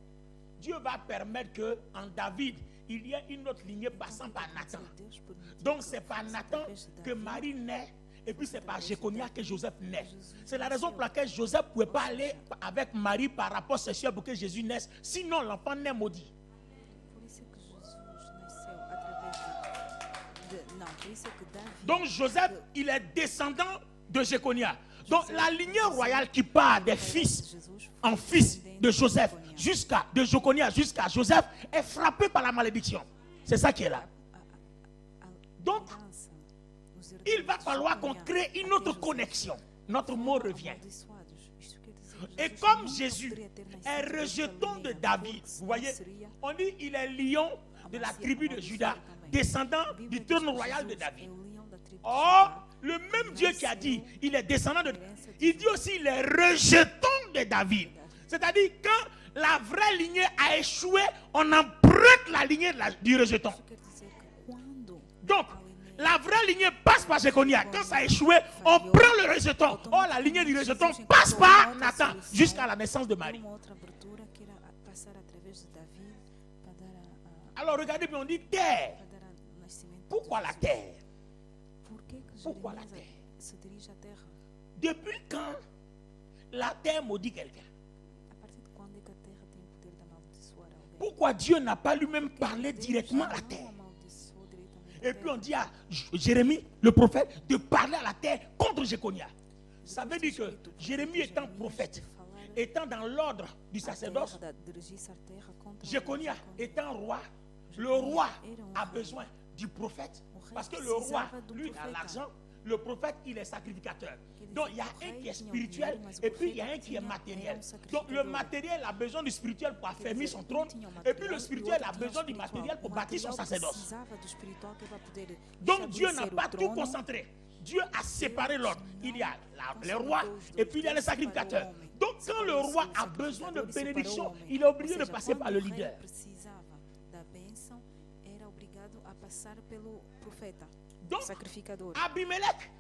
Dieu va permettre que en David il y ait une autre lignée passant par Nathan. Deus permitiu Donc que c'est par fosse Nathan através de que Davi. Marie naît et puis c'est par Jéconia que Joseph naît. C'est la raison pour laquelle Joseph ne pouvait pas aller avec Marie par rapport sexuel pour que Jésus naisse. Sinon l'enfant naît maudit. Por isso é que Jesus nasceu através de não, por isso é que Davi. Donc Joseph, il est descendant de Jéconia. Donc la lignée royale qui part des fils en fils de Joseph jusqu'à de Jéconia jusqu'à Joseph est frappée par la malédiction. C'est ça qui est là. Donc, il va falloir qu'on crée une autre connexion. Notre mot revient. Et comme Jésus est rejeton de David, vous voyez, on dit il est lion de la tribu de Juda, descendant du trône royal de David. Or, le même Dieu qui a dit il est descendant de David, il dit aussi il est rejeton de David. C'est-à-dire quand la vraie lignée a échoué, on emprunte la lignée du rejeton. Donc, la vraie lignée passe par Jéconia. Quand ça a échoué, on prend le rejeton. Or, la lignée du rejeton passe par Nathan jusqu'à la naissance de Marie. Alors, regardez bien, on dit terre. Pourquoi la terre? Pourquoi la terre? Depuis quand la terre maudit quelqu'un? Pourquoi Dieu n'a pas lui-même parlé directement à la terre? Et puis on dit à Jérémie, le prophète, de parler à la terre contre Jéconia. Ça veut dire que Jérémie étant prophète, étant dans l'ordre du sacerdoce, Jéconia étant roi, le roi a besoin du prophète. Parce que le roi, lui, il a l'argent. Le prophète, il est sacrificateur. Donc, il y a un qui est spirituel et puis il y a un qui est matériel. Donc, le matériel a besoin du spirituel pour affermir son trône. Et puis, le spirituel a besoin du matériel pour bâtir son sacerdoce. Donc, Dieu n'a pas tout concentré. Dieu a séparé l'ordre. Il y a les rois et puis il y a les sacrificateurs. Donc, quand le roi a besoin de bénédiction, il est obligé de passer par le leader. Donc, Abimelech,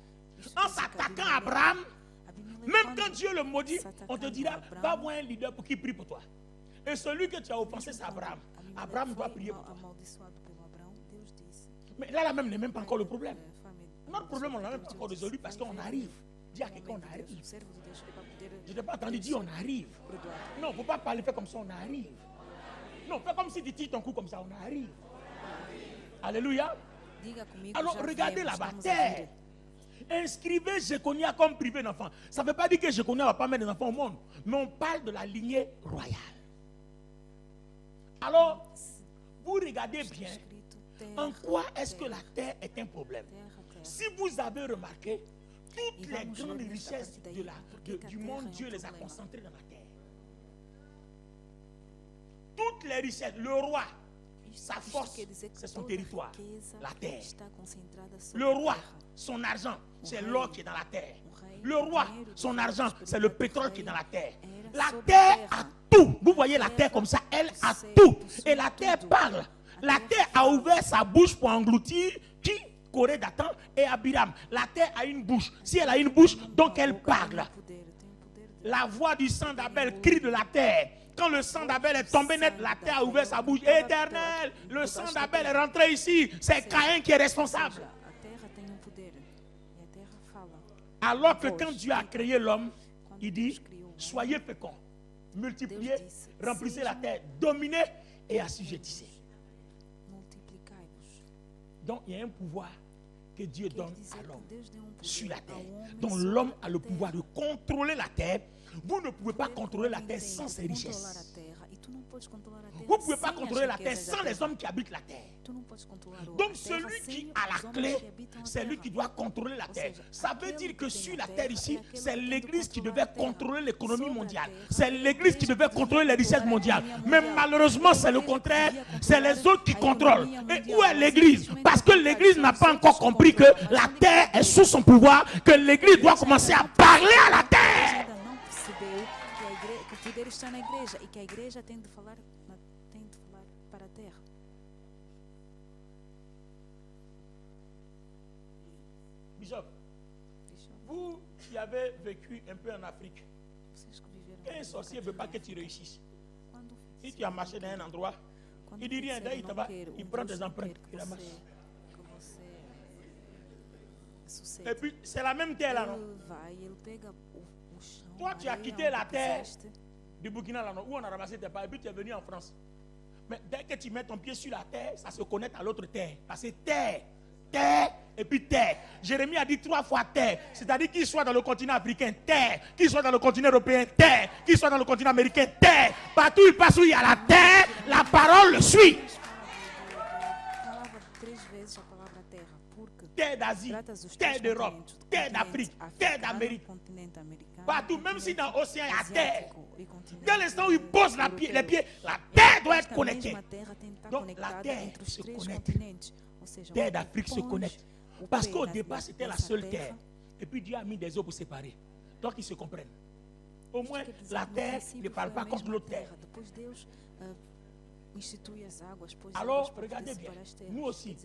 en s'attaquant à Abraham, même quand Dieu le maudit, on te dira, va voir un leader pour qu'il prie pour toi. Et celui que tu as offensé, c'est Abraham. Abraham doit prier pour toi. Mais là même n'est même pas encore le problème. Notre problème, on l'a même pas encore résolu parce qu'on arrive. Dis à quelqu'un, on arrive. Je n'ai pas entendu dire on arrive. Non, il ne faut pas parler, faire comme ça, on arrive. Non, fais comme si tu tires ton coup comme ça, on arrive. Alléluia. Alors regardez là-bas, terre. Inscrivez Jéconia comme privé d'enfant. Ça ne veut pas dire que Jéconia ne va pas mettre des enfants au monde. Mais on parle de la lignée royale. Alors, vous regardez bien en quoi est-ce que la terre est un problème. Si vous avez remarqué, toutes les grandes richesses du monde, Dieu les a concentrées dans la terre. Toutes les richesses, le roi, sa force, c'est son territoire, la terre. Le roi, son argent, c'est l'or qui est dans la terre. Le roi, son argent, c'est le pétrole qui est dans la terre. La terre a tout. Vous voyez la terre comme ça, elle a tout. Et la terre parle. La terre a ouvert sa bouche pour engloutir qui? Corée, Dathan et Abiram. La terre a une bouche. Si elle a une bouche, donc elle parle. La voix du sang d'Abel crie de la terre. Quand le sang d'Abel est tombé net, la terre a ouvert sa bouche. Éternel, le sang d'Abel est rentré ici. C'est Caïn qui est responsable. Alors que quand Dieu a créé l'homme, il dit, soyez féconds, multipliez, remplissez la terre, dominez et assujettissez. Donc il y a un pouvoir que Dieu donne à l'homme sur la terre. Donc l'homme a le pouvoir de contrôler la terre. Vous ne pouvez pas contrôler la terre sans ses richesses. Vous ne pouvez pas contrôler la terre sans les hommes qui habitent la terre. Donc celui qui a la clé, c'est lui qui doit contrôler la terre. Ça veut dire que sur la terre ici, c'est l'église qui devait contrôler l'économie mondiale. C'est l'église qui devait contrôler les richesses mondiales. Mais malheureusement, c'est le contraire. C'est les autres qui contrôlent. Et où est l'église? Parce que l'église n'a pas encore compris que la terre est sous son pouvoir, que l'église doit commencer à parler à la terre. Que o poder está na igreja e que a igreja tem de falar para a terra. Bishop, vous qui avez vécu un peu en Afrique, quand un sorcier ne veut pas que tu réussisses, si tu as marché dans un endroit, il dit rien, il prend tes empreintes, il ramasse. Et puis c'est la même terre là, non? Toi, tu as quitté la terre du Burkina là, où on a ramassé tes pas, et puis tu es venu en France. Mais dès que tu mets ton pied sur la terre, ça se connecte à l'autre terre. Parce que terre, terre, et puis terre. Jérémie a dit 3 fois terre. C'est-à-dire qu'il soit dans le continent africain, terre. Qu'il soit dans le continent européen, terre. Qu'il soit dans le continent américain, terre. Partout il passe où il y a la terre, la parole le suit. Terre d'Asie, terre d'Europe, terre d'Afrique, terre d'Amérique. Partout, même si dans l'océan il y a terre. Dès l'instant où il pose les pieds, la terre doit être connectée. Donc la terre se connecte. Terre d'Afrique se connecte. Parce qu'au départ c'était la seule terre. Et puis Dieu a mis des eaux pour séparer. Donc ils se comprennent. Au moins la terre ne parle pas contre l'autre terre. Alors, regardez bien, nous aussi,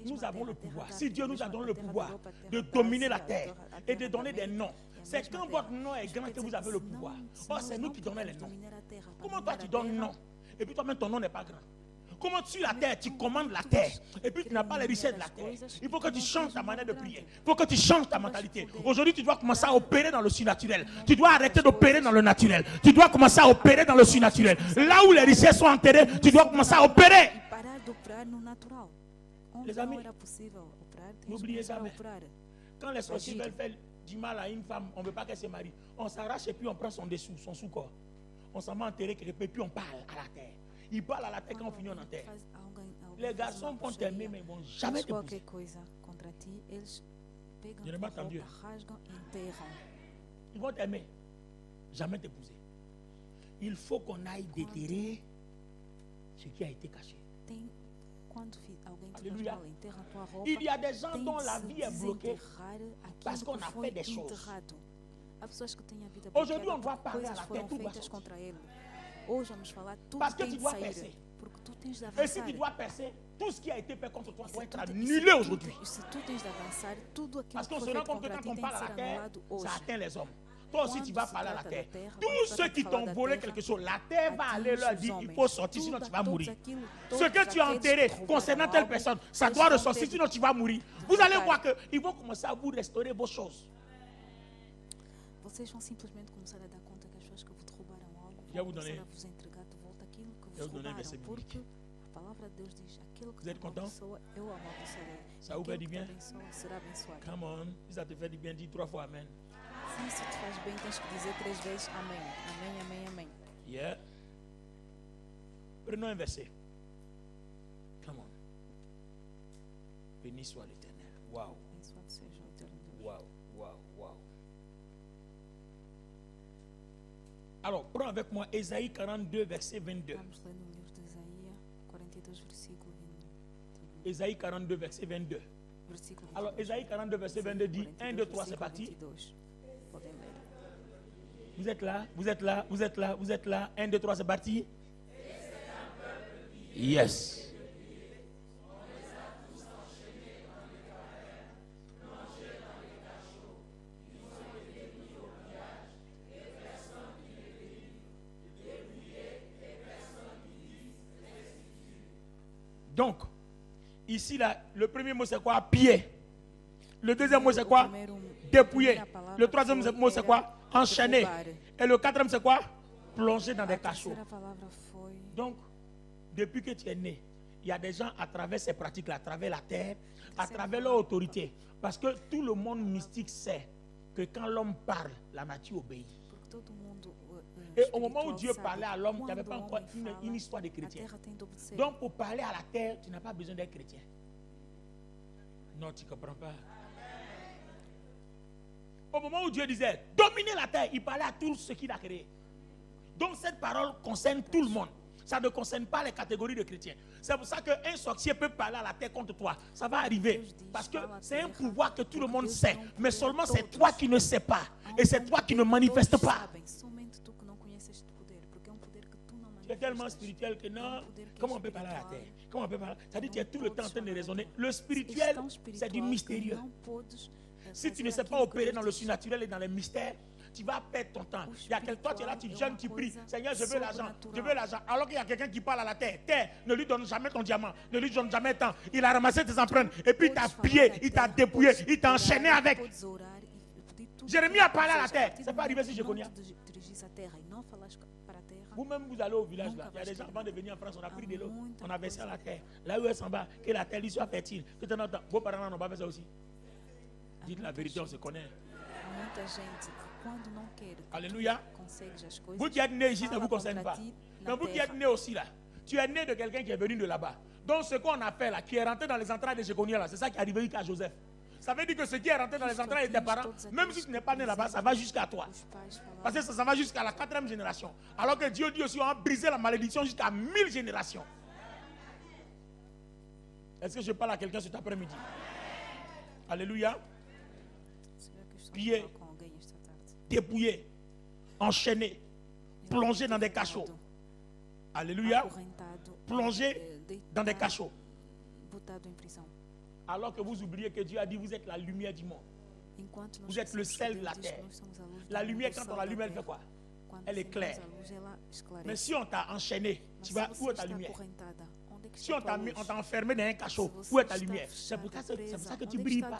nous avons le pouvoir. Si Dieu nous a donné le pouvoir de dominer la terre et de donner des noms, c'est quand votre nom est grand que vous avez le pouvoir. Or, c'est nous qui donnons les noms. Comment toi tu donnes nom et puis toi-même ton nom n'est pas grand? Comment sur la terre, tu commandes la terre et puis tu n'as pas les richesses de la terre? Il faut que tu changes ta manière de prier. Il faut que tu changes ta mentalité. Aujourd'hui, tu dois commencer à opérer dans le surnaturel. Tu dois arrêter d'opérer dans le naturel. Tu dois commencer à opérer dans le surnaturel. Là où les richesses sont enterrées, tu dois commencer à opérer. Les amis, n'oubliez jamais, quand les sorciers veulent faire du mal à une femme, on ne veut pas qu'elle se marie. On s'arrache et puis on prend son dessous, son sous-corps. On s'en va enterrer quelque peu et puis on parle à la terre. Ils parlent à la terre quand on finit en terre. Les garçons vont t'aimer, mais ils ne vont jamais t'épouser. Je n'ai pas entendu. Ils vont t'aimer, jamais t'épouser. Il faut qu'on aille déterrer ce qui a été caché. Alléluia. Il y a des gens dont la vie est bloquée parce qu'on a fait des choses. Aujourd'hui, on doit parler à la terre, tout doit sortir. Parce que tu dois percer. Et si tu dois percer, tout ce qui a été fait contre toi doit être annulé aujourd'hui. Parce qu'on se rend compte que quand on parle à la terre, ça atteint les hommes. Toi aussi tu vas parler à la terre. Tous ceux qui t'ont volé quelque chose, la terre va aller leur dire il faut sortir sinon tu vas mourir. Ce que tu as enterré concernant telle personne, ça doit ressortir sinon tu vas mourir. Vous allez voir qu'ils vont commencer à vous restaurer vos choses. Vocês vão simplesmente começar a dar conta que as pessoas que vos roubaram algo vão começar a vos entregar de volta aquilo que vos roubaram, porque a palavra de Deus diz aquilo que te abençoa, eu amaldiçoarei. Ça vous fait du bien? Será abençoado. Come on, si ça te fait du bien, dis 3 fois amen. Se isso te faz bem, tens que dizer 3 vezes amém. Amém, amém, amém. Yeah. Prenons un verset. Come on. Béni soit l'Éternel. Wow. Abençoado seja o eterno Deus. Wow, wow, wow. Alors, prends avec moi Ésaïe 42, verset 22. Vamos ler no livro de Isaías 42, versículo 22. Ésaïe 42, verset 22. Versículo 22. Alors, Ésaïe 42, verset 22 dit 1, 2, 3, c'est parti. Podem ler. Vous êtes là, vous êtes là, vous êtes là, vous êtes là. 1, 2, 3, c'est parti. Yes. Donc, ici, là, le premier mot c'est quoi? Pied. Le deuxième mot c'est quoi? Dépouiller. Le troisième mot c'est quoi? Enchaîner. Et le quatrième c'est quoi? Plonger dans des cachots. Donc, depuis que tu es né, il y a des gens à travers ces pratiques-là, à travers la terre, à travers leur autorité. Parce que tout le monde mystique sait que quand l'homme parle, la nature obéit. Et au moment où Dieu parlait à l'homme, il n'y avait pas encore une histoire de chrétien. Donc pour parler à la terre, tu n'as pas besoin d'être chrétien. Non, tu ne comprends pas. Au moment où Dieu disait dominer la terre, il parlait à tout ce qu'il a créé. Donc cette parole concerne tout le monde. Ça ne concerne pas les catégories de chrétiens. C'est pour ça qu'un sorcier peut parler à la terre contre toi. Ça va arriver. Parce que c'est un pouvoir que tout le monde sait. Mais seulement c'est toi qui ne sais pas. Et c'est toi qui ne manifestes pas. Tu es tellement spirituel que non. Comment on peut parler à la terre? Comment on peut parler? Ça dit que tu es tout le temps en train de raisonner. Le spirituel, c'est du mystérieux. Si tu ne sais pas opérer dans le surnaturel et dans les mystères, tu vas perdre ton temps. Il y a quelqu'un, toi tu es là, tu jeûnes, tu pries. Seigneur, je veux l'argent, je veux l'argent. Alors qu'il y a quelqu'un qui parle à la terre. Terre, ne lui donne jamais ton diamant, ne lui donne jamais tant. Il a ramassé tes empreintes et puis il t'a pillé, il t'a dépouillé, il t'a enchaîné avec. Jérémie a parlé à la terre. Ça peut arriver si je connais. Vous-même, vous allez au village là. Il y a des gens avant de venir en France, on a pris de l'eau, on a versé à la terre. Là où elle s'en va, que la terre lui soit fertile. Que de temps en temps, vos parents n'ont pas fait ça aussi. Dites la vérité, on se connaît. Alléluia. Vous qui êtes né ici, ça ne vous concerne pas. Mais vous qui êtes né aussi là, tu es né de quelqu'un qui est venu de là-bas. Donc ce qu'on a fait là, qui est rentré dans les entrailles de Jéconia là, c'est ça qui est arrivé jusqu'à Joseph. Ça veut dire que ce qui est rentré dans les entrailles de tes parents, même si tu n'es pas né là-bas, ça va jusqu'à toi. Parce que ça va jusqu'à la 4e génération. Alors que Dieu dit aussi, on a brisé la malédiction jusqu'à 1000 générations. Est-ce que je parle à quelqu'un cet après-midi? Alléluia. Prier, dépouiller, enchaîner, plonger dans des cachots. Alléluia. Plonger dans des cachots. Alors que vous oubliez que Dieu a dit, vous êtes la lumière du monde. Vous êtes le sel de la terre. La lumière, quand on allume, elle fait quoi? Elle est claire. Mais si on t'a enchaîné, tu vas, où est ta lumière? Si on t'a enfermé dans un cachot, où est ta lumière? C'est pour ça que tu ne brilles pas.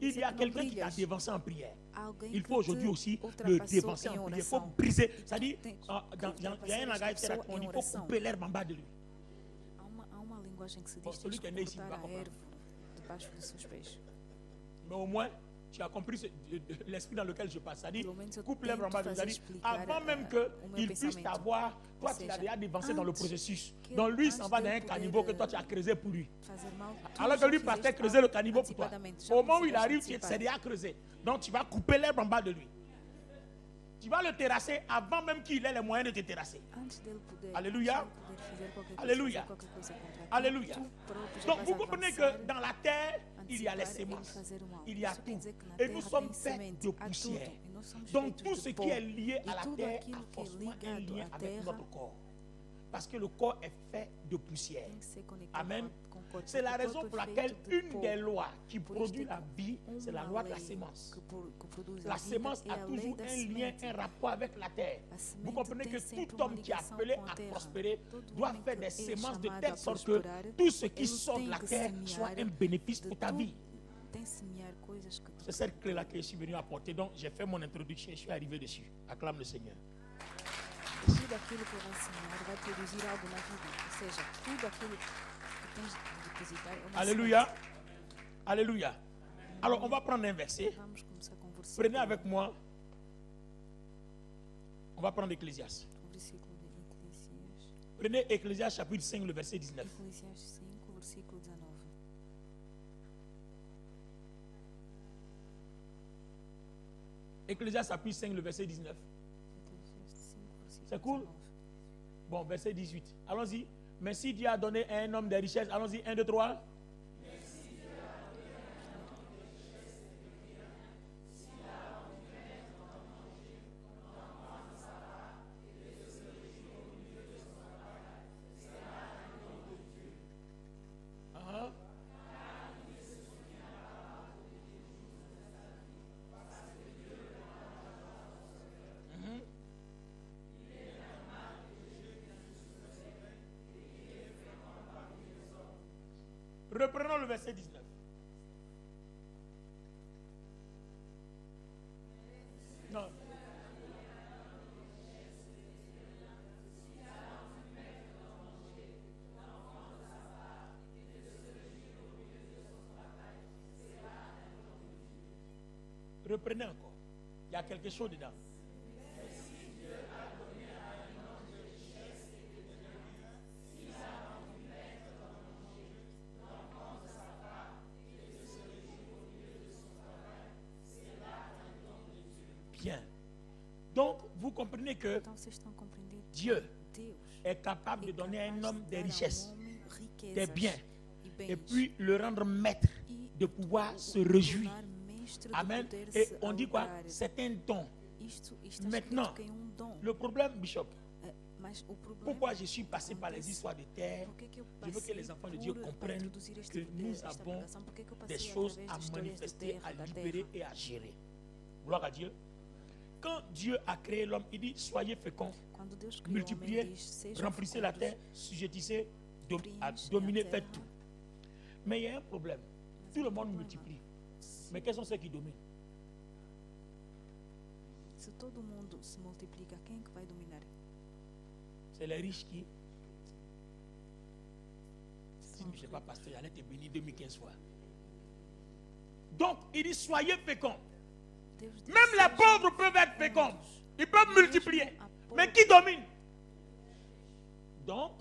Il y a quelqu'un qui t'a dévancé en prière. Il faut aujourd'hui aussi le dévancer en prière. Il faut briser. Ça dit, il y a un langage qui on dit, il faut couper l'herbe en bas de lui. Bon, celui qui est né ici va comprendre. Mais au moins, tu as compris l'esprit dans lequel je passe. C'est-à-dire, coupe l'herbe en bas de lui. C'est-à-dire, avant même qu'il puisse t'avoir, toi tu l'as déjà dévancé dans le processus. Donc lui, il s'en va dans un caniveau que toi tu as creusé pour lui. Alors que lui partait creuser le caniveau pour toi. Au moment où il arrive, c'est déjà creusé. Donc tu vas couper l'herbe en bas de lui. Tu vas le terrasser avant même qu'il ait les moyens de te terrasser. Alléluia. Alléluia. Alléluia. Donc vous comprenez que dans la terre, il y a les semences. Il y a tout. Et nous sommes faits de poussière. Donc tout ce qui est lié à la terre a forcément un lien avec notre corps. Parce que le corps est fait de poussière. Amen. C'est la raison pour laquelle une des lois qui produit la vie, c'est la loi de la sémence. La sémence a toujours un lien, un rapport avec la terre. Vous comprenez que tout homme qui est appelé à prospérer doit faire des sémences de telle sorte que tout ce qui sort de la terre soit un bénéfice pour ta vie. C'est cette clé-là que je suis venu apporter. Donc j'ai fait mon introduction et je suis arrivé dessus. Acclame le Seigneur. Tudo aquilo que eu vou ensinar vai produzir algo na vida. Ou seja, tudo aquilo que tens de depositar é uma Alléluia. Alléluia. Alors, on va prendre un verset. Vamos começar com o versículo. Prenez avec moi. On va prendre Ecclésias. O versículo de Eclesiastes. Prenez Ecclésias chapitre 5, le verset 19. Eclesiastes 5, versículo 19. Ecclésias chapitre 5, le verset 19. C'est cool? Bon, verset 18. Allons-y. Mais si Dieu a donné à un homme des richesses, allons-y, 1, 2, 3. Reprenons le verset 19. Non. Reprenez encore. Il y a quelque chose dedans. Bien. Donc, vous comprenez que Então vocês estão a compreender que Dieu Deus est capable de donner à un capaz homme de des dar ao richesses, homem riquezas des biens, e bens, et puis le rendre maître, e de pouvoir se o réjouir. tornar mestre de Amen. poder Et se on dit quoi? alegrar. C'est un don. Isto está Maintenant, escrito que é dom. Le problème, Bishop, Mas o problema pourquoi je suis passé par les acontece, histoires de terre, por que que eu je veux que passei les enfants de por- Dieu para comprennent introduzir este- que nous esta avons pregação, por que que eu des passei choses através à de histórias de manifester, terra, à da libérer terra. et à gérer. Gloire à Dieu. Quand Dieu a créé l'homme, il dit soyez féconds, Quando Deus criou o homem, multipliez, diz, sejam remplissez la fecundos, terre, sujettissez, à preenchem dominer, a faites terra. tout. Mais il y a un problème. Tout le monde multiplie. Mais quels sont ceux qui dominent? Se todo mundo se multiplica, quem é que vai dominar? C'est les riches qui. Si je ne sais pas, pasteur, j'allais te bénir 2015 fois. Donc, il dit soyez féconds. Deus diz, Même les sejam pauvres peuvent être féconds. fecundos. Ils peuvent multiplier. Mais qui domine? Donc,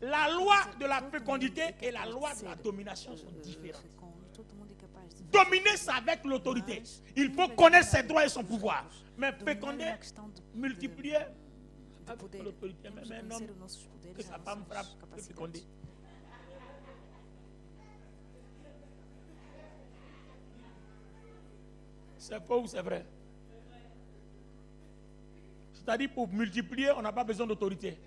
la loi de la fécondité et la loi de la domination sont différentes. Fecundo, todo mundo é capaz de Dominer, c'est avec l'autorité. Il faut connaître ses droits et son pouvoir. Mais dominar é féconder, uma questão de multiplier, avec poder. l'autorité. Temos Même de un conhecer homme os nossos poderes, que as sa femme nossas frappe, peut capacidades. féconder. C'est faux ou c'est vrai? C'est-à-dire, pour multiplier, on n'a pas besoin d'autorité.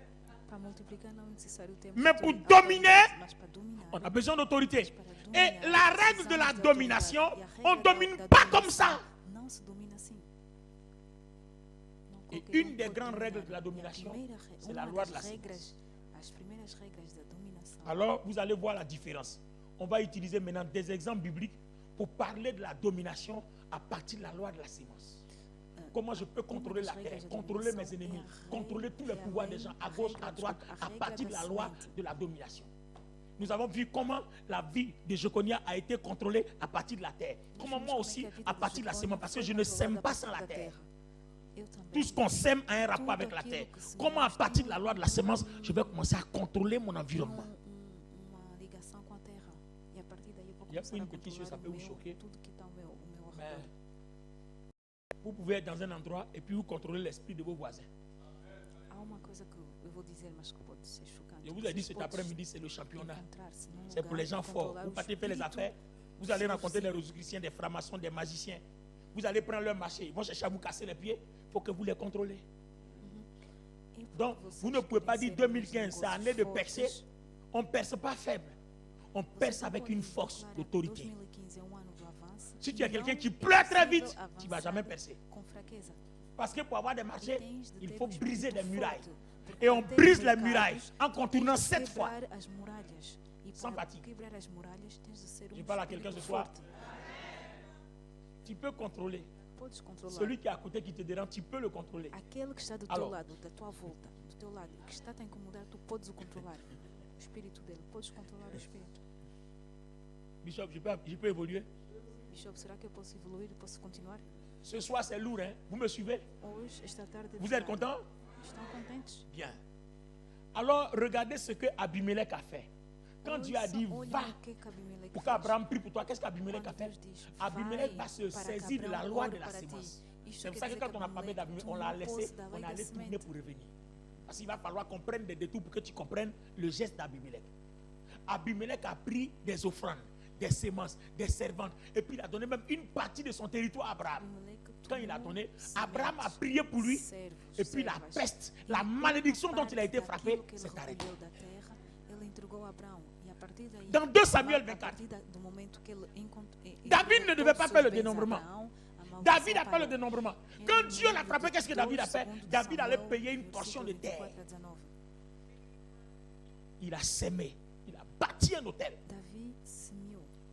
Para multiplicar não é necessário ter Mais pour autoridade, dominer, mas para dominar, On a besoin d'autorité. para Et dominar, la règle de la precisamos de domination, autoridade. E a on ne regra domine da pas comme dominação ça. Não se domina assim. Não Et qualquer une des pode grandes dominar. règles de la E a domination, primeira c'est la uma loi das de la regras, as primeiras regras da dominação. Alors, vous allez voir la différence. On va utiliser maintenant des exemples bibliques pour parler de la domination à partir de la loi de la sémence. Comment je peux contrôler la terre, contrôler mes ennemis, contrôler tous les pouvoirs des gens à gauche, à droite, à partir de la loi de la domination. Nous avons vu comment la vie de Jeconia a été contrôlée à partir de la terre. Comment moi aussi, à partir de la sémence, parce que je ne sème pas sans la terre. Tout ce qu'on sème a un rapport avec la terre. Comment à partir de la loi de la sémence, je vais commencer à contrôler mon environnement. Uma ligação com a terra. E a partir daí eu vou Il y a começar une a petite chose, controlar ça o peut vous meu, choquer. tudo que está ao meu Mais redor. vous pouvez être dans un endroit et puis vous contrôlez l'esprit de vos voisins. Há uma coisa que eu vou dizer, mas que pode ser chocante. Je vous ai dit Vocês cet podem après-midi, c'est le championnat. encontrar-se num C'est pour lugar les gens e forts. controlar Vous o partez faire les espírito. affaires, vous allez Sim, rencontrer sim. des rosicruciens, des francs-maçons, des magiciens. Vous allez prendre leur marché. Ils vont chercher à vous casser les pieds. Il faut que vous les contrôlez. E porque Donc, vocês vous ne pouvez pas querem dire ser uns 2015, c'est negócios année de fortes, percer. On ne perce pas faible. On vocês perce não avec podem une force declarar d'autorité. 2015 é um ano do avanço. Si e tu es quelqu'un não qui pleure très possível vite, tu ne vas avançar jamais percer. Com fraqueza. Parce que pour avoir des marchés, Tens de il ter faut um briser espírito des murailles. forte, porque Et on para ter brise les mercados, murailles en contournant tens de 7 fois. quebrar as muralhas. E Sans para fatigue. quebrar as muralhas tens de ser Je um parle à quelqu'un ce espírito soir. forte. Tu peux contrôler. Podes controlar. Celui qui est à côté qui te dérange, tu peux le contrôler. Aquele que está do teu Alors. lado, da tua volta, do teu lado, que está a te incomodar, tu podes o controlar. O espírito dele, podes controlar o espírito. Bishop, je peux évoluer. Bishop, será que eu posso evoluir? Posso continuar? Ce soir, c'est lourd, hein? Vous me suivez? Hoje, esta tarde. Vous êtes contents? Estão contentes? Bien. Alors, regardez ce que Abimelech a fait. Quand Dieu a dit, Olhem va, o que Abimelech pour fez. qu'Abraham prie pour toi, qu'est-ce qu'Abimelech a Quando fait? Deus diz, Abimelech vai va se para saisir de la Abraão, loi ore de la para ti. sémence. Isto C'est pour quer ça que dizer quand on a parlé Abimelech, d'Abimelech, tu on l'a não laissé, podes dar on a lei da laissé tourner semente. pour revenir. Parce qu'il va falloir qu'on prenne des détours pour que tu comprennes le geste d'Abimelech. Abimelech a pris des offrandes, des semences, des servantes, et puis il a donné même une partie de son territoire à Abraham. Abimelech Quand il a tomou donné, sementes, Abraham a prié pour lui, servos, et puis la servas. peste, la E uma malédiction dont il a été parte frappé, daquilo que ele s'est arrêtée. recolheu da terra, ele entregou a Abraão. E a partir daí, Dans 2 Samuel a 24, partir do momento que ele David ne devait pas faire le dénombrement. David David a fait le dénombrement. Quand Dieu l'a frappé, qu'est-ce que David a fait? David allait payer une portion de terre. Il a sémé, il a bâti un hôtel. Davi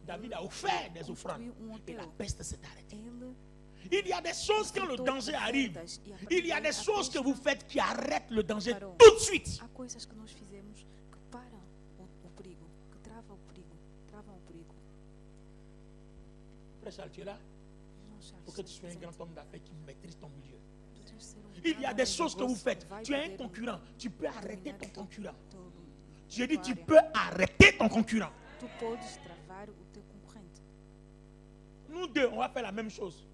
David a offert des offrandes et la peste s'est arrêtée. Ele Il y a des choses quand le danger arrive. Il y a des choses que vous faites qui arrêtent le danger parou. tout de suite. Há coisas que nós fizemos que param o perigo, que travam o perigo. Frère Charles, tu es là? Não, Charles, Pour que tu estás sois un presente. grand homme d'affaires qui maîtrise ton milieu. Tu tens de ser Il y a grande des homem de choses que vous negócio faites. vai Tu as un poder concurrent. Tu peux arrêter dominar ton o teu- concurrent. teu- J'ai dit, tua tu área. peux arrêter ton concurrent. Tu podes travar o teu concorrente. Nous deux, on va faire la même chose.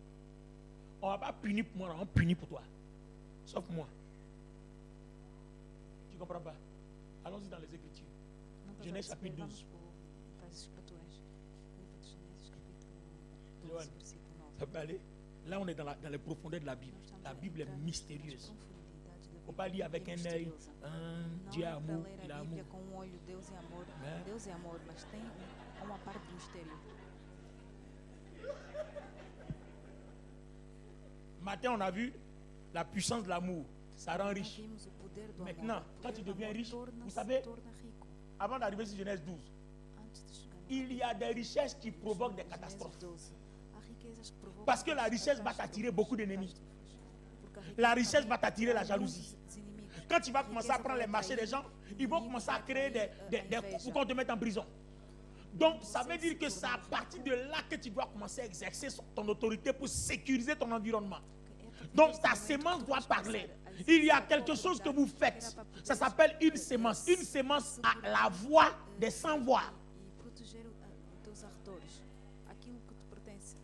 On ne va pas punir pour moi, on punit pour toi. Sauf moi. Tu ne comprends pas? Allons-y dans les Écritures. Não estás a Genèse perceber? chapitre Vamos 12. para as escrituras. Livro de Gênesis, capítulo Johan. 12, versículo 9. Ça peut aller? Là, on est dans les profondeurs de la Bible. Nós estamos La a Bible est entrar nas mystérieuse. profundidades da Il ne faut pas lire Bíblia, avec que é un œil. misteriosa. Dieu est Não é para amour, ler il est a amour. Bíblia com um olho, Deus é amor. Né? Deus é amor, mas tem uma parte do mistério. Matin, on a vu la puissance de l'amour. Ça rend Nós riche. vimos o poder do Maintenant, amor. O quand poder tu do deviens amor riche, torna-se- vous savez, torna rico. Avant d'arriver sur Genèse 12, Antes de chegar no il y a des richesses qui provoquent des Gênesis catastrophes. 12, há riquezas que provocam Parce que la richesse va catástrofes, t'attirer beaucoup d'ennemis. porque a La riqueza richesse também va t'attirer la atrai jalousie. muitos inimigos. Quand tu vas A commencer à riqueza prendre vai les marchés des atrair gens, ils vont inimigos, commencer à vai créer atrair des a coups inveja. pour qu'on te mette en prison. Donc, ça veut dire que c'est à partir de là que tu dois commencer à exercer ton autorité pour sécuriser ton environnement. Donc, ta sémence doit parler. Il y a quelque chose que vous faites. Ça s'appelle une sémence. Une sémence à la voix des sans-voix. E proteger os teus arredores, aquilo que te pertence.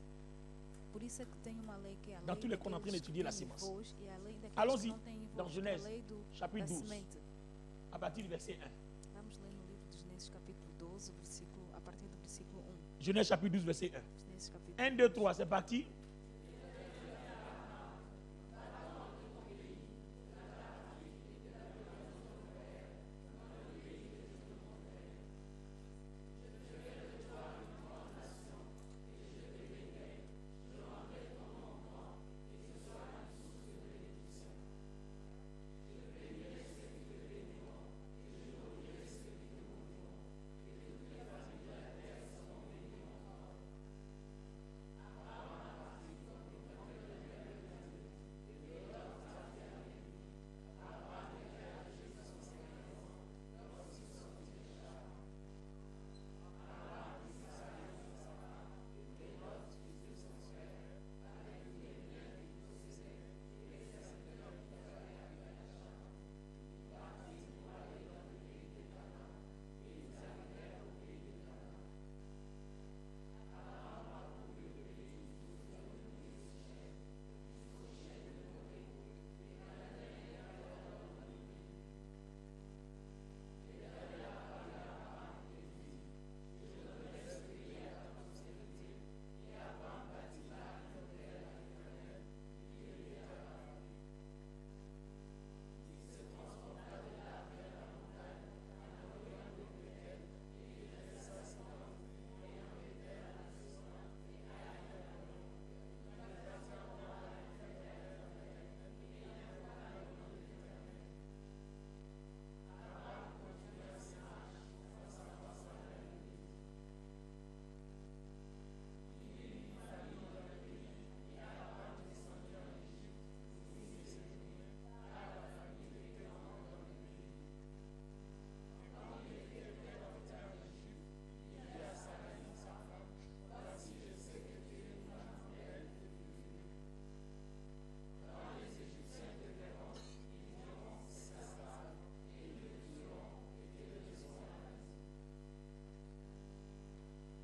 Por isso é que tem uma lei que é a Dans lei tous les cours, on est en train daqueles d'étudier que la têm sémence. voz e a lei daqueles que Allons-y, não têm dans voz, Genèse, a lei chapitre da 12. semente. À partir du verset 1. Vamos ler no livro de Gênesis capítulo 12, a partir do versículo 1. Genèse chapitre 12, verset 1. Gênesis capítulo 1, 2, 3, c'est parti.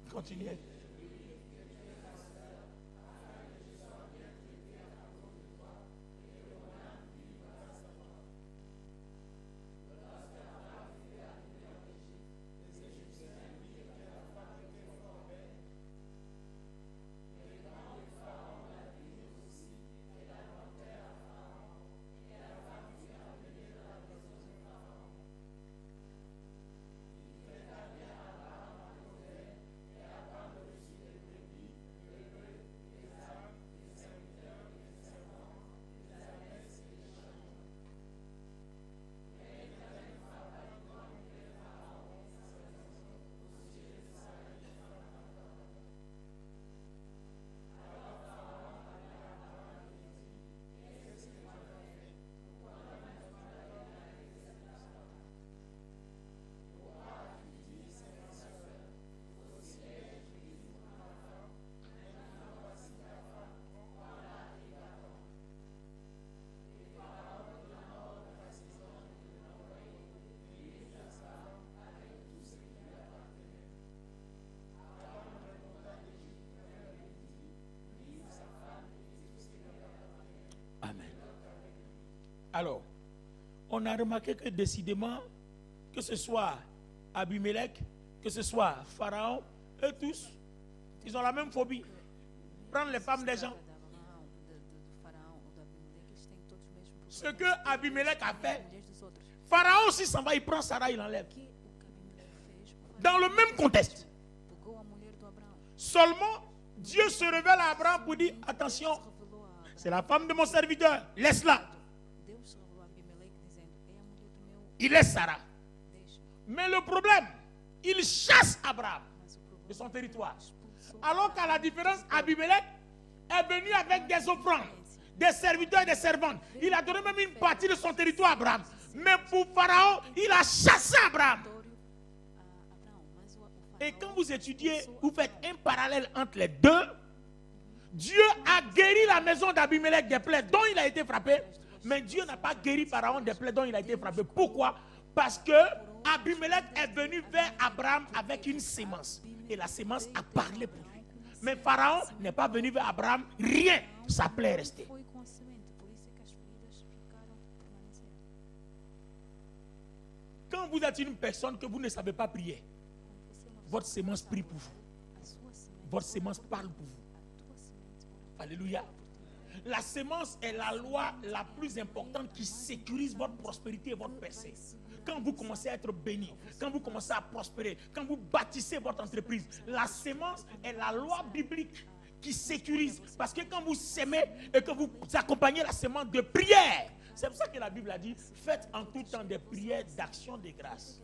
Continuez. Alors, on a remarqué que décidément, que ce soit Abimelech, que ce soit Pharaon, eux tous, ils ont la même phobie. Prendre les femmes des gens. Ce que Abimelech a fait, Pharaon aussi s'en va, il prend Sarah, il l'enlève. Dans le même contexte. Seulement, Dieu se révèle à Abraham pour dire, attention, c'est la femme de mon serviteur, laisse-la. Il laisse Sarah. Mais le problème, il chasse Abraham de son territoire. Alors qu'à la différence, Abimelech est venu avec des offrandes, des serviteurs et des servantes. Il a donné même une partie de son territoire à Abraham. Mais pour Pharaon, il a chassé Abraham. Et quand vous étudiez, vous faites un parallèle entre les deux. Dieu a guéri la maison d'Abimelech des plaies dont il a été frappé. Mais Dieu n'a pas guéri Pharaon des plaies dont il a été frappé. Pourquoi? Parce que Abimelech est venu vers Abraham avec une sémence. Et la sémence a parlé pour lui. Mais Pharaon n'est pas venu vers Abraham, rien. Sa plaie est restée. Quand vous êtes une personne que vous ne savez pas prier, votre sémence prie pour vous. Votre sémence parle pour vous. Alléluia. La sémence est la loi la plus importante qui sécurise votre prospérité et votre percée. Quand vous commencez à être béni, quand vous commencez à prospérer, quand vous bâtissez votre entreprise, la sémence est la loi biblique qui sécurise. Parce que quand vous sémez et que vous accompagnez la sémence de prière, c'est pour ça que la Bible a dit, faites en tout temps des prières d'action de grâce.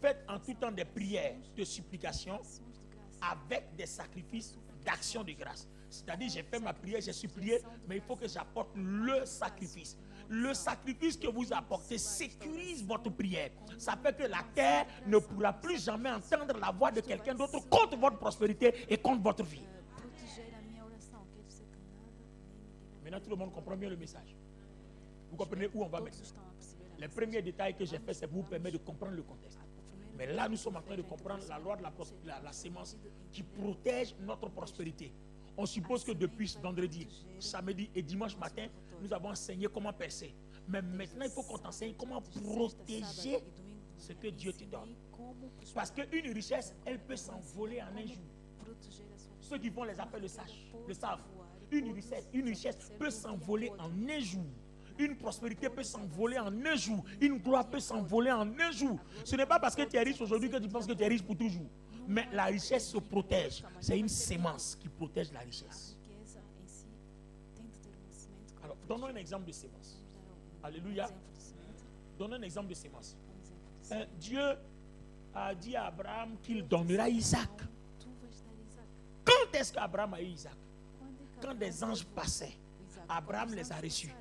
Faites en tout temps des prières de supplication avec des sacrifices d'action de grâce. C'est-à-dire, j'ai fait ma prière, j'ai supplié, mais il faut que j'apporte le sacrifice. Le sacrifice que vous apportez sécurise votre prière. Ça fait que la terre ne pourra plus jamais entendre la voix de quelqu'un d'autre contre votre prospérité et contre votre vie. Maintenant, tout le monde comprend bien le message. Vous comprenez où on va maintenant? Les premiers détails que j'ai fait, c'est pour vous permettre de comprendre le contexte. Mais là, nous sommes en train de comprendre la loi de la sémence qui protège notre prospérité. On suppose que depuis vendredi, samedi et dimanche matin, nous avons enseigné comment percer. Mais maintenant, il faut qu'on t'enseigne comment protéger ce que Dieu te donne. Parce qu'une richesse, elle peut s'envoler en un jour. Ceux qui font les appels le savent. Une richesse peut s'envoler en un jour. Une prospérité peut s'envoler en un jour. Une gloire peut s'envoler en un jour. Ce n'est pas parce que tu es riche aujourd'hui que tu penses que tu es riche pour toujours. Mais la richesse se protège. C'est une sémence qui protège la richesse. Alors, donnons un exemple de sémence. Alléluia. Donnons un exemple de sémence. Dieu a dit à Abraham qu'il donnera Isaac. Quand est-ce qu'Abraham a eu Isaac? Quand des anges passaient, Abraham les a reçus.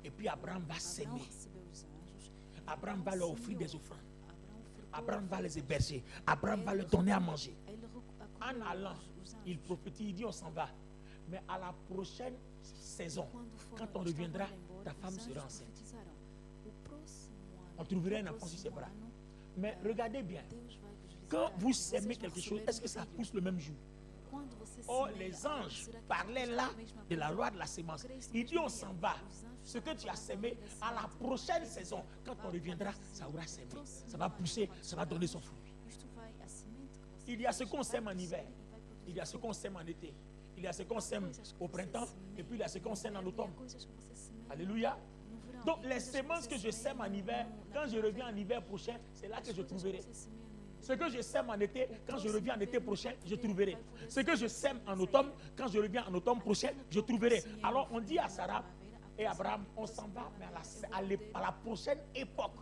Et puis Abraham va s'aimer. Abraham va leur offrir des offrandes. Abraham va les héberger. Abraham va leur donner à manger. En allant, il prophétise, il dit on s'en va. Mais à la prochaine saison, quand on reviendra, ta femme sera enceinte. On trouverait un enfant sur ses bras. Mais regardez bien, quand vous sèmez quelque chose, est-ce que ça pousse le même jour? Oh, les anges parlaient là de la loi de la sémence. Il dit on s'en va. Ce que tu as sémé, à la prochaine saison, quand on reviendra, ça aura sémé. Ça va pousser, ça va donner son fruit. Il y a ce qu'on sème en hiver. Il y a ce qu'on sème en été. Il y a ce qu'on sème au printemps. Et puis il y a ce qu'on sème en automne. Alléluia. Donc les semences que je sème en hiver, quand je reviens en hiver prochain, c'est là que je trouverai. Ce que je sème en été, quand je reviens en été prochain, je trouverai. Ce que je sème en automne, quand je reviens en automne prochain, je trouverai. Alors on dit à Sarah et Abraham, on s'en va, mais à la prochaine époque.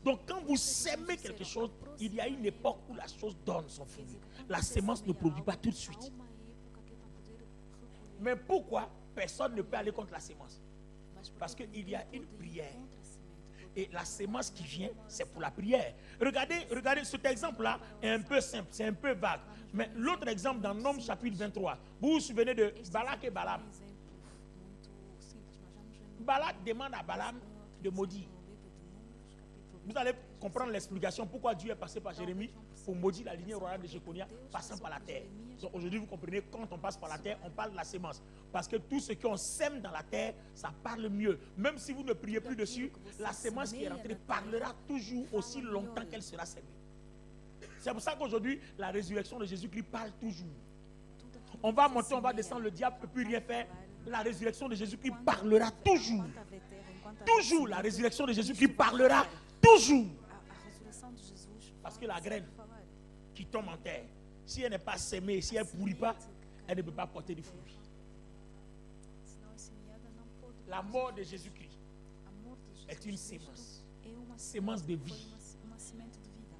Donc quand vous sémez quelque chose, il y a une époque où la chose donne son fruit. La sémence ne produit pas tout de suite. Mais pourquoi personne ne peut aller contre la sémence? Parce qu'il y a une prière. Et la sémence qui vient, c'est pour la prière. Regardez, cet exemple-là est un peu simple, c'est un peu vague. Mais l'autre exemple dans Nombres chapitre 23, vous vous souvenez de Balak et Balaam. Balak demande à Balaam de maudire. Vous allez comprendre l'explication pourquoi Dieu est passé par Jérémie. pour maudire la lignée royale de Jéconia passant par la terre. Donc aujourd'hui, vous comprenez, quand on passe par la terre, on parle de la sémence. Parce que tout ce qu'on sème dans la terre, ça parle mieux. Même si vous ne priez plus dessus, la sémence qui est rentrée parlera toujours aussi longtemps qu'elle sera sémée. C'est pour ça qu'aujourd'hui, la résurrection de Jésus-Christ parle toujours. On va monter, on va descendre, le diable ne peut plus rien faire. La résurrection de Jésus-Christ parlera toujours. Toujours, la résurrection de Jésus-Christ parlera toujours. Parce que la graine qui tombe en terre, si elle n'est pas sémée, si elle ne pourrit pas, elle ne peut pas porter du fruit. La mort de Jésus-Christ est une sémence. Sémence de vie.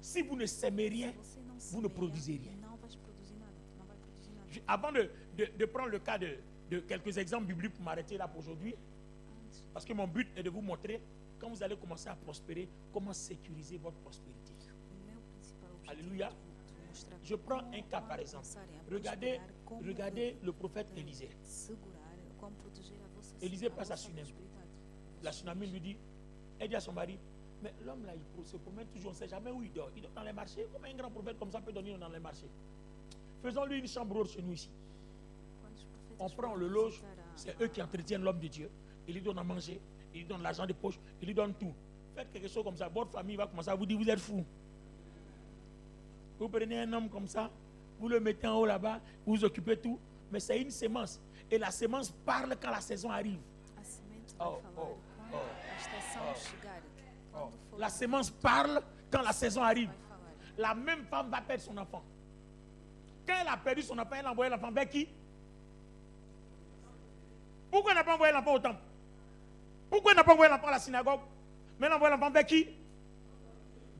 Si vous ne sémez rien, vous ne produisez rien. Avant de prendre le cas de quelques exemples bibliques pour m'arrêter là pour aujourd'hui, parce que mon but est de vous montrer, quand vous allez commencer à prospérer, comment sécuriser votre prospérité. Alléluia. Je prends un cas par exemple. Regardez le prophète Élisée. Élisée passe à Sunem. La Sunamite lui dit, elle dit à son mari, mais l'homme là, il se promène toujours, on ne sait jamais où il dort. Il dort dans les marchés. Comment un grand prophète comme ça peut dormir dans les marchés? Faisons-lui une chambre haute chez nous ici. On prend, on le loge, c'est eux qui entretiennent l'homme de Dieu. Ils lui donnent à manger, ils lui donnent l'argent de poche, ils lui donnent tout. Faites quelque chose comme ça, votre famille va commencer à vous dire, vous êtes fous. Vous prenez un homme comme ça, vous le mettez en haut là-bas, vous occupez tout, mais c'est une sémence. Et la sémence parle quand la saison arrive. La sémence parle quand la saison arrive. La même femme va perdre son enfant. Quand elle a perdu son enfant, elle a envoyé l'enfant vers qui? Pourquoi elle n'a pas envoyé l'enfant au temple? Pourquoi elle n'a pas envoyé l'enfant à la synagogue? Mais elle a envoyé l'enfant vers qui?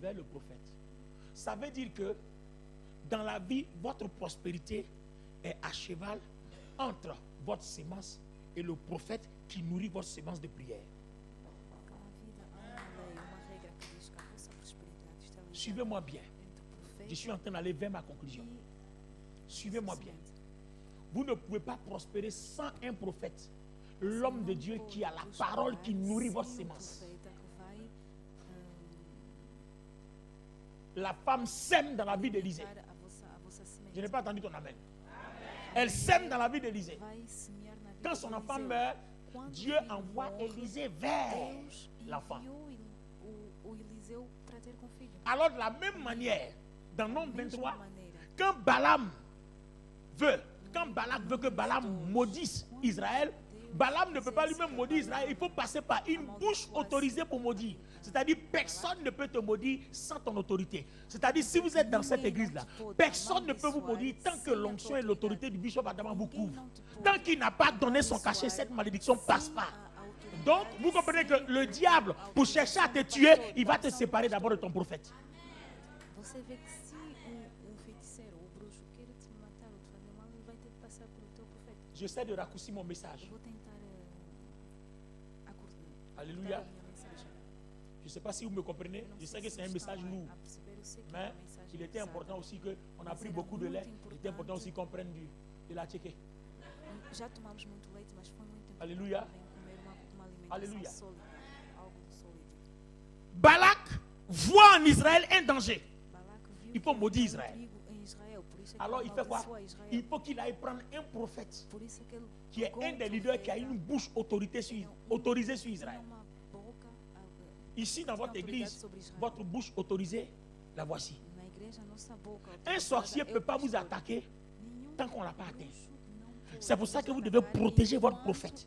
Vers le prophète. Ça veut dire que dans la vie, votre prospérité est à cheval entre votre sémence et le prophète qui nourrit votre sémence de prière. Suivez-moi bien. Je suis en train d'aller vers ma conclusion. Suivez-moi bien. Vous ne pouvez pas prospérer sans un prophète, l'homme de Dieu qui a la parole qui nourrit votre sémence. La femme sème dans la vie d'Élisée. Je n'ai pas entendu ton amen. Elle sème dans la vie d'Élisée. Quand son enfant meurt, Dieu envoie Élisée vers l'enfant. Alors de la même manière, dans Nombre 23, quand Balak veut que Balaam maudisse Israël, Balaam ne peut pas lui-même maudire Israël. Il faut passer par une bouche autorisée pour maudire. C'est-à-dire personne ne peut te maudire sans ton autorité. C'est-à-dire si vous êtes dans cette église-là, personne ne peut vous maudire tant que l'onction et l'autorité du bishop Adama vous couvrent. Tant qu'il n'a pas donné son cachet, cette malédiction ne passe pas. Donc, vous comprenez que le diable, pour chercher à te tuer, il va te séparer d'abord de ton prophète. J'essaie de raccourcir mon message. Alléluia. Je ne sais pas si vous me comprenez. Je sais que c'est un message lourd. Mais il était important aussi qu'on a pris beaucoup de lait. Il était important aussi qu'on prenne de la tchéké. Alléluia. Alléluia. Balak voit en Israël un danger. Il faut maudire Israël. Alors il fait quoi? Il faut qu'il aille prendre un prophète qui est un des leaders qui a une bouche autorisée sur Israël. Ici dans votre église, votre bouche autorisée, la voici. Un sorcier ne peut pas vous attaquer tant qu'on ne l'a pas atteint. C'est pour ça que vous devez protéger votre prophète.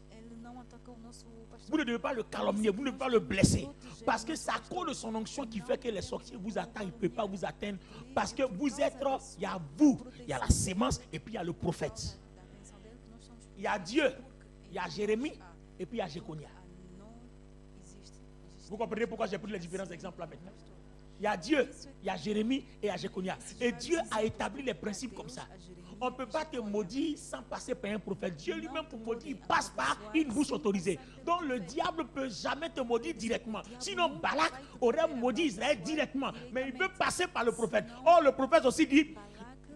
Vous ne devez pas le calomnier, vous ne devez pas le blesser. Parce que c'est à cause de son onction qui fait que les sorciers vous attaquent, ils ne peuvent pas vous atteindre. Parce que vous êtes, il y a vous, il y a la sémence et puis il y a le prophète. Il y a Dieu, il y a Jérémie et puis il y a Jéconia. Vous comprenez pourquoi j'ai pris les différents exemples là maintenant? Il y a Dieu, il y a Jérémie et il y a Jéconia. Et Dieu a établi les principes comme ça. On ne peut pas te maudire sans passer par un prophète. Dieu lui-même pour maudire, il passe par une bouche autorisée. Donc le diable ne peut jamais te maudire directement. Sinon Balak aurait maudit Israël directement. Mais il peut passer par le prophète. Or le prophète aussi dit,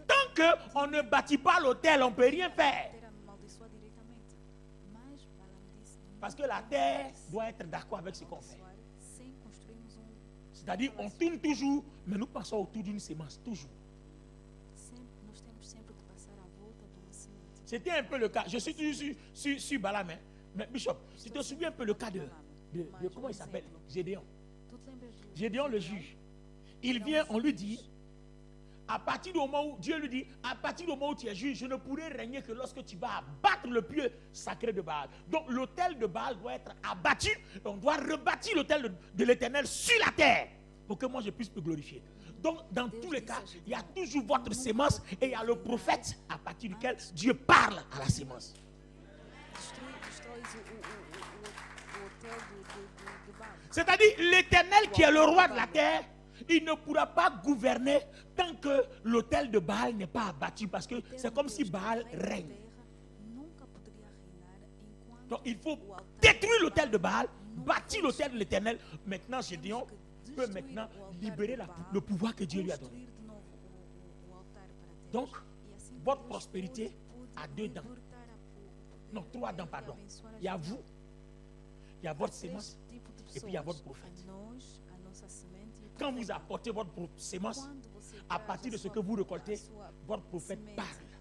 tant qu'on ne bâtit pas l'autel, on ne peut rien faire. Parce que la terre doit être d'accord avec ce qu'on fait. C'est-à-dire, on tourne toujours, mais nous passons autour d'une sémence, toujours. Nós temos sempre que passar à volta de uma semente. C'était un peu le cas. Je suis toujours sur Balaam, hein. Mais Bishop, tu te souviens un peu le cas de comment il s'appelle? Gédéon. Tu te lembras do Gédéon le juge. Il vient, on lui dit, à partir du moment où Dieu lui dit, à partir du moment où tu es juge, je ne pourrai régner que lorsque tu vas abattre le pieu sacré de Baal. Donc l'autel de Baal doit être abattu. On doit rebâtir l'autel de l'Éternel sur la terre pour que moi je puisse me glorifier. Donc dans tous les cas, il y a toujours votre sémence et il y a le prophète à partir duquel Dieu parle à la sémence. destróis o hotel do Baal. C'est-à-dire l'Éternel qui est le roi de la terre, il ne pourra pas gouverner tant que l'autel de Baal n'est pas abattu parce que c'est comme si Baal règne. Nunca poderia reinar enquanto Donc il faut détruire l'autel de Baal, bâtir l'autel de l'Éternel. Maintenant, Gédéon peut maintenant libérer le pouvoir que Dieu lui a donné. construir de novo o altar para Deus. Donc, E assim votre Deus prospérité pôde a 2 dents. libertar o Non, 3 dents, pardon. abençoar Il y a as vous, il y a votre sémence. três tipos de et puis il y a pessoas. votre prophète. A nós, a nossa semente e o Quand vous profeta. apportez votre sémence, Quando você à traz partir a de ce sua- que vous a récoltez, sua votre prophète semente parle.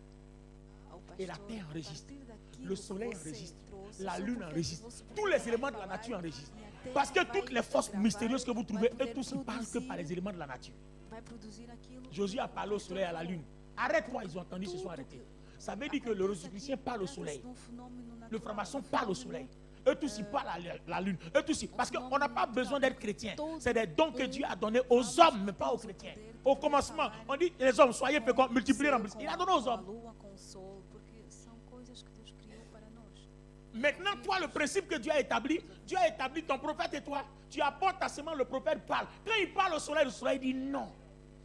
ao Et la pastor, terre a enregistre. partir daquilo Le que soleil você enregistre. trouxe, La o seu lune profeta, enregistre. você Tous vai les éléments de la falar, nature enregistrent. e a terra Parce que vai toutes les forces gravar, mystérieuses que vous vai trouvez, poder eux tous, ils parlent que par les produzir- éléments de la nature. vai produzir aquilo que Josué a parlé au soleil et à la lune. Arrête-toi, ils ont entendu, ils se sont tudo arrêtés. que Ça veut dire que le acontece Rosicrucien aqui parle au trata-se soleil. de um fenômeno Le natural, franc-maçon um parle au fenômeno, soleil. Eux tous, ils parlent à la lune. Eux tous, parce qu'on n'a pas besoin d'être chrétien. C'est des dons que Dieu a donnés aux hommes, mais pas aux chrétiens. Au commencement, on dit les hommes, soyez féconds, multipliez, remplissez. Il a donné aux com a hommes. lua, com o sol, porque são coisas que Deus criou para nós. Maintenant, toi, le principe que Dieu a établi ton prophète et toi. Tu apportes ta sémence, le prophète parle. Quand il parle au soleil, le soleil dit non.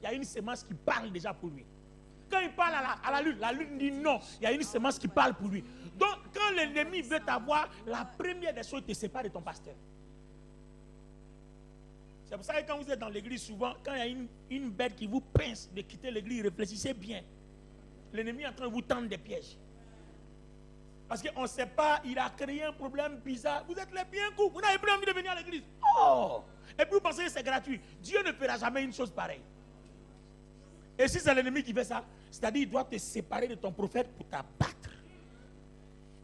Il y a une sémence qui parle déjà pour lui. Quand il parle à la lune dit non. Il y a une sémence qui parle pour lui. Donc, quand l'ennemi veut t'avoir, la première des choses, il te sépare de ton pasteur. C'est pour ça que quand vous êtes dans l'église, souvent, quand il y a une bête qui vous pince de quitter l'église, réfléchissez bien. L'ennemi est en train de vous tendre des pièges. Parce qu'on ne sait pas, il a créé un problème bizarre. Vous êtes les bienvenus, vous n'avez plus envie de venir à l'église. Oh! Et puis vous pensez que c'est gratuit. Dieu ne fera jamais une chose pareille. Et si c'est l'ennemi qui fait ça, c'est-à-dire qu'il doit te séparer de ton prophète pour t'abattre.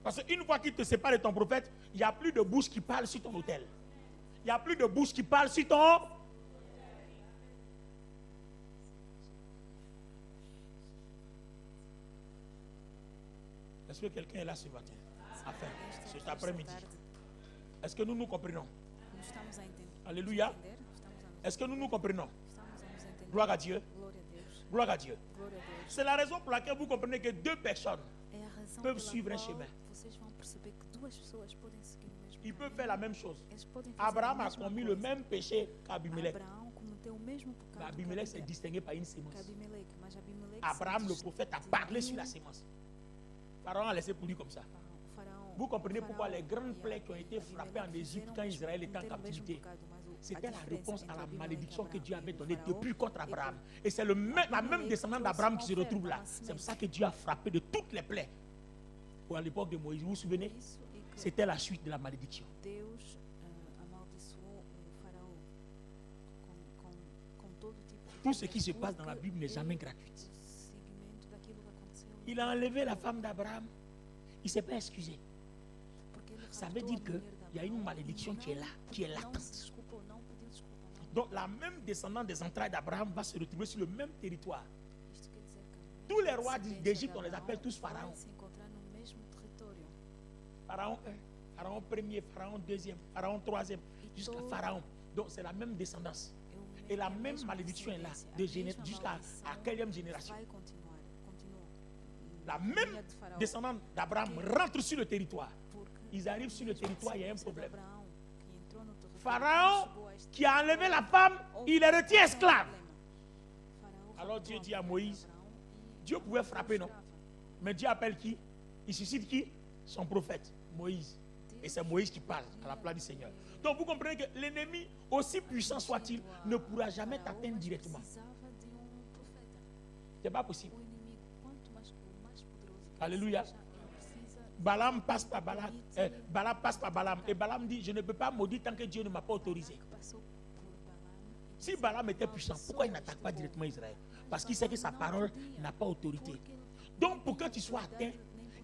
Parce qu'une fois qu'il te sépare de ton prophète, il n'y a plus de bouche qui parle sur ton autel. Il n'y a plus de bouche qui parle sur ton... Est-ce que quelqu'un est là ce matin? Enfin, cet après-midi. Est-ce que nous nous comprenons? Nós estamos a entender. Alléluia. Estamos Est-ce que nous nous comprenons? a nos entender. Gloire à Dieu. Glória a Deus. Gloire à Dieu. Glória a Deus. C'est la raison pour laquelle vous comprenez que 2 personnes, É a razão peuvent pela suivre un qual chemin. vocês vão perceber que duas pessoas podem seguir o mesmo ils peuvent caminho. faire la même chose. Eles podem fazer Abraham a a mesma commis le coisa. même péché qu'Abimelech. Abraão cometeu o mesmo pecado que Abimelech s'est distingué par une sémence. Abimelech, mas Abimelech Abraham, se le prophète, a parlé sur la distinguiu. sémence. Pharaon a laissé pour lui comme ça. Faraó- Vous comprenez Faraó pourquoi les grandes e plaies qui ont été Abimelech frappées en Égypte fizeram quand o mesmo- Israël était en cometeram o mesmo captivité. pecado, mas a C'était la diferença réponse entre à la Abimelech, malédiction que Abraão Dieu avait e donnée Faraó depuis contre é Abraham. porque Et c'est la même Abimelech descendante trouxe d'Abraham uma qui se oferta, retrouve là. uma C'est pour semente. ça que Dieu a frappé de toutes les plaies. Ou à l'époque de Moïse, vous vous souvenez? Isso é que C'était la suite de la malédiction. Deus amaldiçoou o Faraó com todo tipo de Tout ce qui coisas, se passe dans la porque Bible n'est jamais é gratuit. o seguimento daquilo que aconteceu. Il a enlevé la femme d'Abraham. Il ne s'est pas excusé. Porque ele Ça veut raptou dire a que mulher il y a une d'Abraão malédiction e qui est là, qui est não latente. se desculpou, não pediu desculpa, não. Donc la même descendante des entrailles d'Abraham va se retrouver sur le même territoire. Isto quer dizer que Tous les rois descendência d'Égypte, de on les Abraão appelle tous vai pharaons. se encontrar no mesmo território. Pharaon 1, Pharaon 1er, Pharaon 2e, Pharaon 3e, jusqu'à Todo- Pharaon. Donc c'est la même descendance. É o Et la é a même mesma malédiction est là, descendência, de a mesma jusqu'à maldição la 4e génération. vai continuar, continua. La Na même linha de Faraó, descendante d'Abraham rentre sur le territoire. porque Ils arrivent sur le mesmo territoire, il y a un descendência de problème. Abraão, que entrou no território, Pharaon, chegou a este qui a enlevé la femme, il les retient esclaves. Alors Dieu dit à Moïse, Dieu pouvait frapper, non? Mais Dieu appelle qui? Il suscite qui? Son prophète, Moïse. Et c'est Moïse qui parle à la place du Seigneur. Donc vous comprenez que l'ennemi, aussi puissant soit-il, ne pourra jamais t'atteindre directement. Ce n'est pas possible. Alléluia. Balaam passe par Balaam. Balaam passe par Balaam. Et Balaam dit, je ne peux pas maudire tant que Dieu ne m'a pas autorisé. Si Balaam était puissant, pourquoi il n'attaque pas directement Israël? Parce qu'il sait que sa parole n'a pas autorité. Donc pour que tu sois atteint,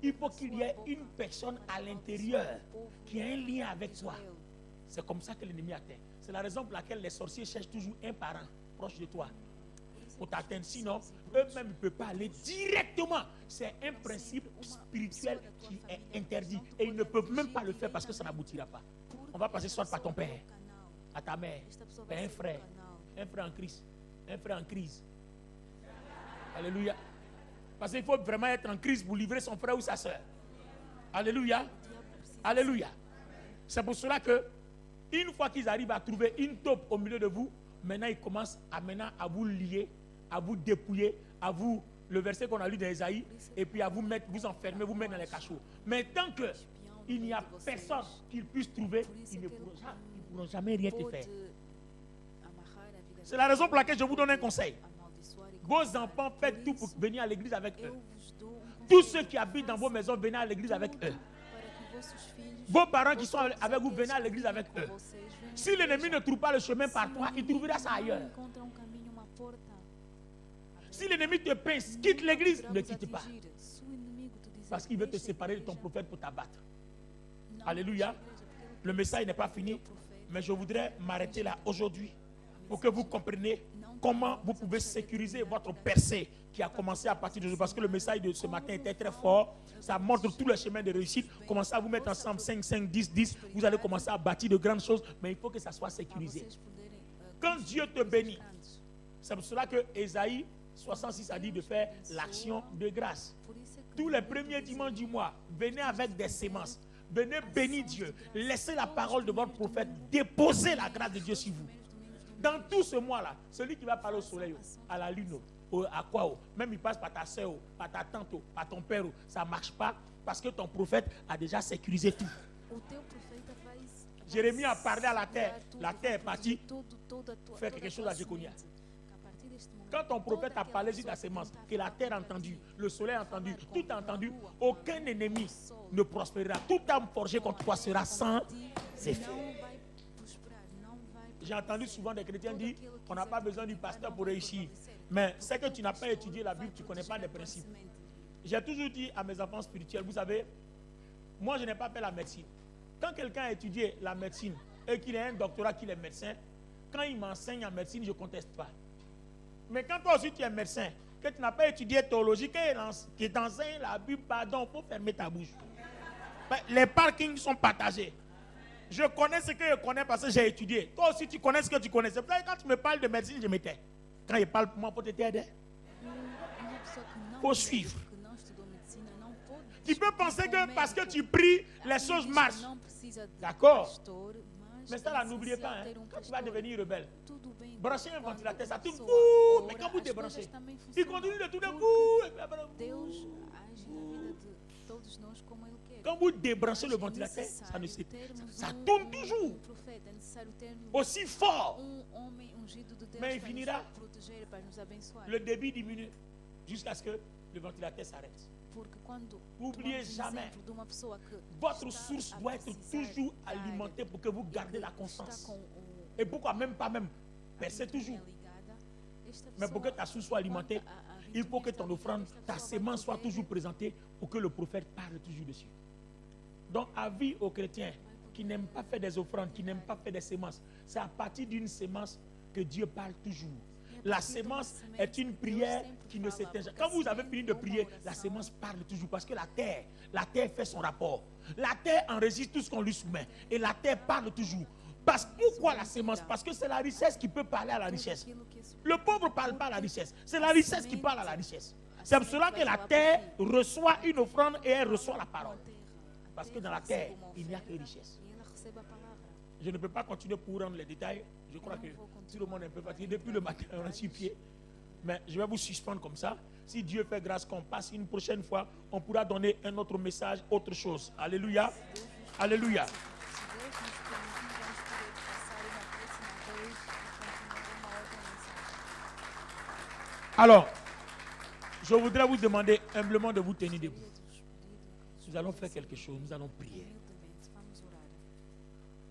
il faut qu'il y ait une personne à l'intérieur qui a un lien avec toi. C'est comme ça que l'ennemi atteint. C'est la raison pour laquelle les sorciers cherchent toujours un parent proche de toi pour t'atteindre. Sinon, eux-mêmes ne peuvent pas aller directement. C'est un principe spirituel qui est interdit. Et ils ne peuvent même pas le faire parce que ça n'aboutira pas. On va passer soit par ton père, à ta mère, par un frère en Christ, un frère en crise. Alléluia. Parce qu'il faut vraiment être en crise pour livrer son frère ou sa soeur. Alléluia. Alléluia. C'est pour cela que, une fois qu'ils arrivent à trouver une taupe au milieu de vous, maintenant ils commencent à vous lier, à vous dépouiller, à vous, le verset qu'on a lu dans Ésaïe, et puis à vous mettre, vous enfermer, vous mettre dans les cachots. Mais tant qu'il n'y a personne qu'ils puissent trouver, ils ne pourront jamais rien te faire. C'est la raison pour laquelle je vous donne un conseil. Vos enfants, faites tout pour venir à l'église avec eux. Tous ceux qui habitent dans vos maisons, venez à l'église avec eux. Vos parents qui sont avec vous, venez à l'église avec eux. Si l'ennemi ne trouve pas le chemin par toi, il trouvera ça ailleurs. Si l'ennemi te pince, quitte l'église, ne quitte pas. Parce qu'il veut te séparer de ton prophète pour t'abattre. Alléluia. Le message n'est pas fini, mais je voudrais m'arrêter là aujourd'hui pour que vous compreniez comment vous pouvez sécuriser votre percée qui a commencé à partir de aujourd'hui. Parce que le message de ce matin était très fort. Ça montre tous les chemins de réussite. Commencez à vous mettre ensemble 5, 5, 10, 10. Vous allez commencer à bâtir de grandes choses. Mais il faut que ça soit sécurisé. Quand Dieu te bénit, c'est pour cela que Ésaïe 66 a dit de faire l'action de grâce. Tous les premiers dimanches du mois, venez avec des sémences. Venez bénir Dieu. Laissez la parole de votre prophète déposer la grâce de Dieu sur vous. Dans tout ce mois-là, celui qui va parler au soleil, à la lune, à quoi, même il passe par ta soeur, par ta tante, par ton père, ça ne marche pas parce que ton prophète a déjà sécurisé tout. Jérémie a parlé à la terre est partie faire quelque chose à Jéconia. Quand ton prophète a parlé sur la sémence, que la terre a entendu, le soleil a entendu, tout a entendu, aucun ennemi ne prospérera. Tout âme forgée contre toi sera sans effet. J'ai entendu souvent des chrétiens dire qu'on n'a pas besoin du pasteur pour réussir. Mais c'est que tu n'as pas étudié la Bible, tu ne connais pas les principes. J'ai toujours dit à mes enfants spirituels, vous savez, moi je n'ai pas fait la médecine. Quand quelqu'un a étudié la médecine et qu'il a un doctorat, qu'il est médecin, quand il m'enseigne en médecine, je ne conteste pas. Mais quand toi aussi tu es médecin, que tu n'as pas étudié théologie, que t'enseigne la Bible, pardon, il faut fermer ta bouche. Les parkings sont partagés. Je connais ce que je connais parce que j'ai étudié. Toi aussi, tu connais ce que tu connais. C'est pour ça que quand tu me parles de médecine, je me tais. Quand il parle pour moi, pour t'aider, il faut suivre. Tu peux penser que parce que tu pries, les choses marchent. D'accord. Mais ça, là, n'oubliez pas, hein, quand tu vas devenir rebelle, branchez un ventilateur, ça tourne. Mais quand vous débranchez, il continue de tourner. Quand vous débranchez le ventilateur, ça tourne toujours. Aussi fort. Mais il finira. Le débit diminue jusqu'à ce que le ventilateur s'arrête. N'oubliez jamais, votre source doit être toujours alimentée pour que vous gardez la constance. Et pourquoi même pas même percer toujours. Mais pour que ta source soit alimentée, il faut que ton offrande, ta sémence soit toujours présentée pour que le prophète parle toujours dessus. Donc, avis aux chrétiens qui n'aiment pas faire des offrandes, qui n'aiment pas faire des sémences, c'est à partir d'une sémence que Dieu parle toujours. La sémence est une prière qui ne s'éteint jamais. Quand vous avez fini de prier, la sémence parle toujours parce que la terre fait son rapport. La terre enregistre tout ce qu'on lui soumet et la terre parle toujours. Pourquoi la sémence? Parce que c'est la richesse qui peut parler à la richesse. Le pauvre ne parle pas à la richesse. C'est la richesse qui parle à la richesse. C'est pour cela que la terre reçoit une offrande et elle reçoit la parole. Parce que dans la terre, il n'y a que richesse. Je ne peux pas continuer pour rendre les détails. Je crois que tout le monde est un peu fatigué. Depuis le matin, on est sur pied. Mais je vais vous suspendre comme ça. Si Dieu fait grâce qu'on passe une prochaine fois, on pourra donner un autre message, autre chose. Alléluia. Alléluia. Alors, je voudrais vous demander humblement de vous tenir debout. Nous allons faire quelque chose. Nous allons prier.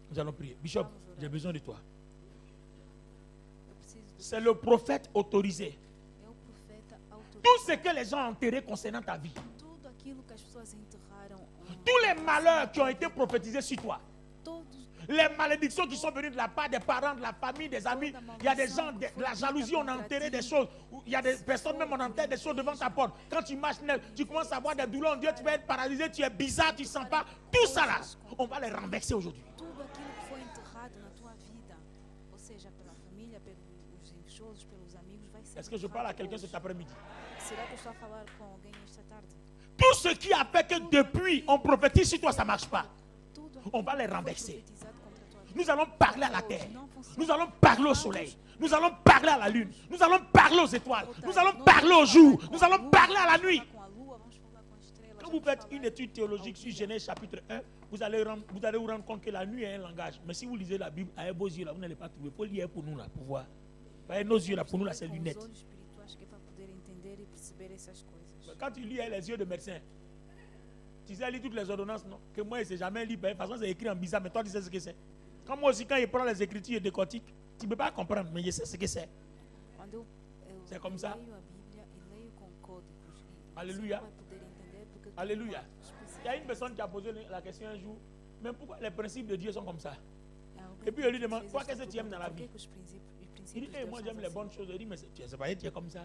Nous allons prier. Bishop, j'ai besoin de toi. C'est le prophète autorisé. É o profeta autorizado. Tout ce que les gens ont enterré concernant ta vie, Tudo aquilo que as pessoas enterraram, tous les malheurs qui ont été prophétisés sur toi, todos, les malédictions qui sont venues de la part des parents, de la famille, des amis, il y a des gens, de la jalousie, on a enterré des choses. Il y a des personnes, même on enterre des choses devant ta porte. Quand tu marches, tu commences à avoir des douleurs, on dit tu vas être paralysé, tu es bizarre, tu ne sens pas. Tout ça là, on va les renverser aujourd'hui. tudo aquilo que foi enterrado na tua vida, ou seja, pela família, pelos invejosos, pelos amigos, vai ser Est-ce que je parle à enterrado quelqu'un hoje. cet après-midi? Será que eu estou a falar com alguém esta tarde? Tout ce qui a fait que depuis on prophétise sur toi, ça ne marche pas. Tudo On va les aquilo que foi renverser. profetizado contra a tua vida. Nous allons parler à la terre. Nous allons parler au soleil. Nous allons parler à la lune. Nous allons parler aux étoiles. Nous allons parler au jour. Nous allons parler à la nuit. Com a lua, vamos falar com as estrelas. Quand vous faites une étude théologique sur Genèse chapitre 1, vous allez vous rendre compte que la nuit est un langage. Mais si vous lisez la Bible avec vos yeux là, vous n'allez pas trouver. Il faut lire pour nous là, pour voir. Voyez, nos yeux là, pour nous là, c'est Com os lunettes. olhos espirituais que é para poder entender e perceber essas coisas. Quand tu lis avec les yeux de médecin, tu sais lire toutes les ordonnances, non? Que moi, je ne sais jamais lire. De toute façon, c'est écrit en bizarre, mais toi, tu sais ce que c'est. Quand moi aussi, quand je prends les écritures et décortique, tu ne peux pas comprendre, mais je sais ce que c'est. Quando eu C'est comme ça. leio a Bíblia e leio com códigos, e Alléluia. você vai poder entender porque tudo Alléluia. é específico. Il y a une personne qui a posé la question un jour, mais pourquoi les principes de Dieu sont comme ça? Há alguém Et puis, eu lui que demande, fez toi, esta qu'est-ce que tu aimes dans la pergunta, vie? por que os princípios Il dit, de hey, Deus moi são j'aime les assim? bonnes choses. Il dit, mais tu sais pas, tu es comme ça.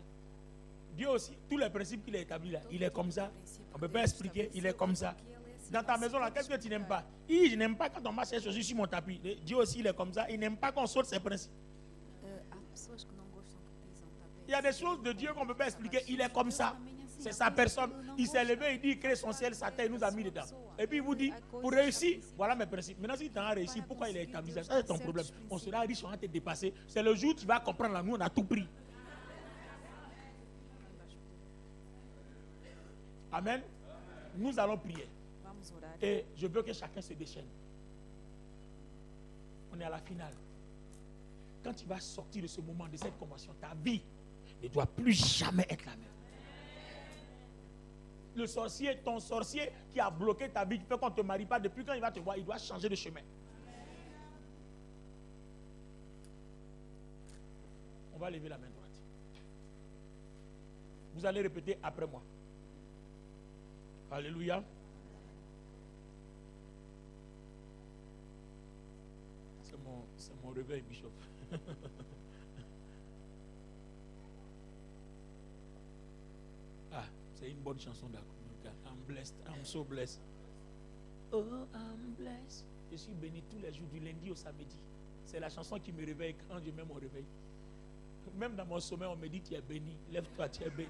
Dieu aussi, tous les principes qu'il a établis là, il est comme ça. On ne peut pas expliquer, il est comme ça. Dans ta maison là, qu'est-ce que tu n'aimes pas? Je n'aime pas quand on marche les chaussures sur mon tapis. Dieu aussi, il est comme ça. Il n'aime pas qu'on saute ses principes. Há pessoas que não gostam que pisam tapete. Il y a des choses de Dieu qu'on ne peut pas expliquer. Il est comme ça. C'est sa personne. Il s'est levé, il dit, il crée son ciel, sa terre, il nous a mis dedans. Et puis il vous dit, pour réussir, voilà mes principes. Maintenant, si tu as réussi, pourquoi il a établi ça? Ça, c'est ton problème. On sera riche, on va te dépasser. C'est le jour où tu vas comprendre là, nous, on a tout pris. Amen. Nous allons prier. Vamos orar. Et je veux que chacun se déchaîne. On est à la finale. Quand tu vas sortir de ce moment, de cette convention, ta vie ne doit plus jamais être la même. Le sorcier, ton sorcier qui a bloqué ta vie, qui fait qu'on ne te marie pas, depuis quand il va te voir, il doit changer de chemin. On va lever la main droite. Vous allez répéter après moi. Alléluia. C'est mon réveil, Bishop. Ah, c'est une bonne chanson d'accord. I'm blessed. I'm so blessed. Oh, I'm blessed. Je suis béni tous les jours, du lundi au samedi. C'est la chanson qui me réveille quand je mets mon réveil. Même dans mon sommeil, on me dit tu es béni. Lève-toi, tu es béni.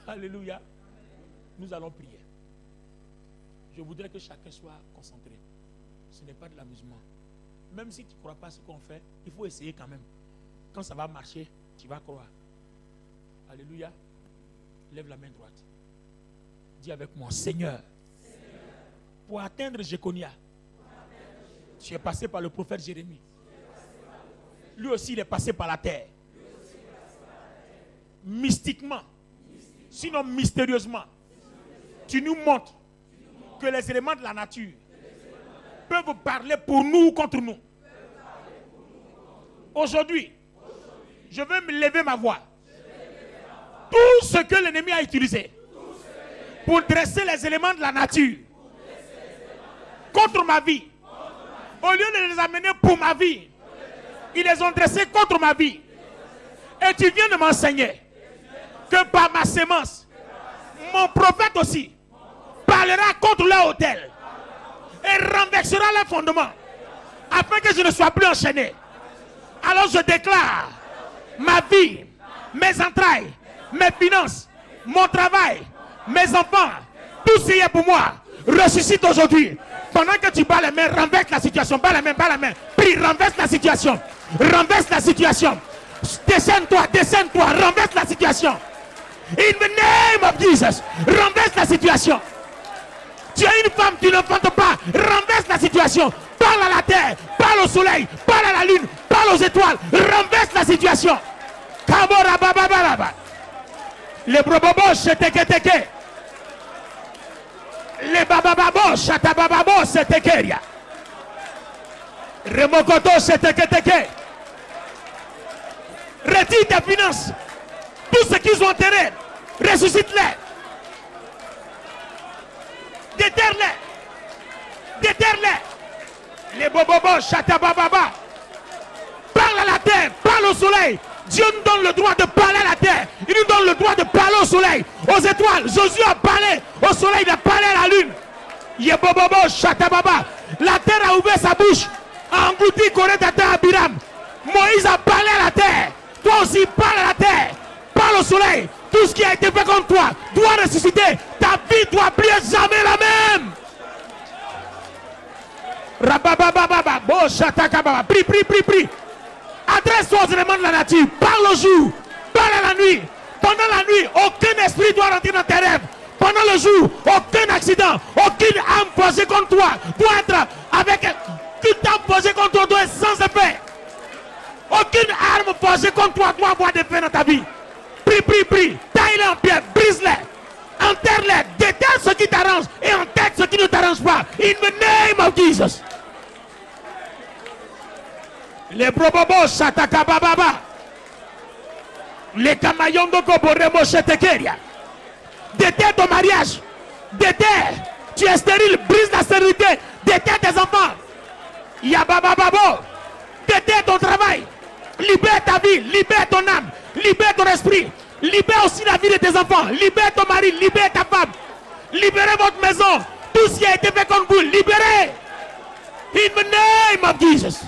Alléluia. Nous allons prier. Je voudrais que chacun soit concentré. Ce n'est pas de l'amusement. Même si tu ne crois pas ce qu'on fait, il faut essayer quand même. Quand ça va marcher, tu vas croire. Alléluia. Lève la main droite. Dis avec moi, Seigneur, pour atteindre Jéconia, tu es passé par le prophète Jérémie. Lui aussi, il est passé par la terre. Mystiquement, sinon mystérieusement, tu nous montres que les éléments de la nature peuvent parler pour nous ou contre nous. Aujourd'hui, je veux me lever ma voix. Tout ce que l'ennemi a utilisé pour dresser les éléments de la nature contre ma vie, au lieu de les amener pour ma vie, ils les ont dressés contre ma vie. Et tu viens de m'enseigner que par ma sémence, mon prophète aussi parlera contre leur autel et renversera leurs fondements afin que je ne sois plus enchaîné. Alors je déclare ma vie, mes entrailles, mes finances, mon travail, mes enfants, tout ce qui est pour moi, ressuscite aujourd'hui. Pendant que tu bats les mains, renverse la situation. Bats la main. Prie, renverse la situation. Renverse la situation. Descends-toi, renverse la situation. In the name of Jesus, renverse la situation. Tu es une femme, tu n'enfantes pas, renverse la situation. Parle à la terre, parle au soleil, parle à la lune, parle aux étoiles, renverse la situation. Les brobobos, teke. Les babababos, chatabababos, tekeria. Remokoto, teke. Retire tes finances. Tout ce qu'ils ont enterré, ressuscite-les. Déterre-les. Déterre-les. Les bobobos, chatabababa. Parle à la terre, parle au soleil. Dieu nous donne le droit de parler à la terre. Il nous donne le droit de parler au soleil, aux étoiles. Josué a parlé au soleil, il a parlé à la lune. Yebobobo, chatababa. La terre a ouvert sa bouche, a englouti Koretata Abiram. Moïse a parlé à la terre. Toi aussi, parle à la terre. Parle au soleil. Tout ce qui a été fait contre toi doit ressusciter. Ta vie doit plus jamais la même. Rababababa, bo chatakababa. Prie. Adresse-toi aux éléments de la nature. Parle au jour. Parle à la nuit. Pendant la nuit, aucun esprit doit rentrer dans tes rêves. Pendant le jour, aucun accident, aucune âme posée contre toi doit être avec. Toute âme posée contre toi doit être sans effet. Aucune arme posée contre toi doit avoir d'effet dans ta vie. Prie. Taille-les en pierre, brise-les. Enterre-les. Déterre ce qui t'arrange et enterre ce qui ne t'arrange pas. In the name of Jesus. Les probobos, chatakabababa. Les kamayondo koboremo chetekeria. Déterre ton mariage. Déterre. Tu es stérile. Brise la stérilité. Déterre tes enfants. Yababababo. Déterre ton travail. Libère ta vie. Libère ton âme. Libère ton esprit. Libère aussi la vie de tes enfants. Libère ton mari. Libère ta femme. Libérez votre maison. Tout ce qui a été fait contre vous. Libérez. In the name of Jesus.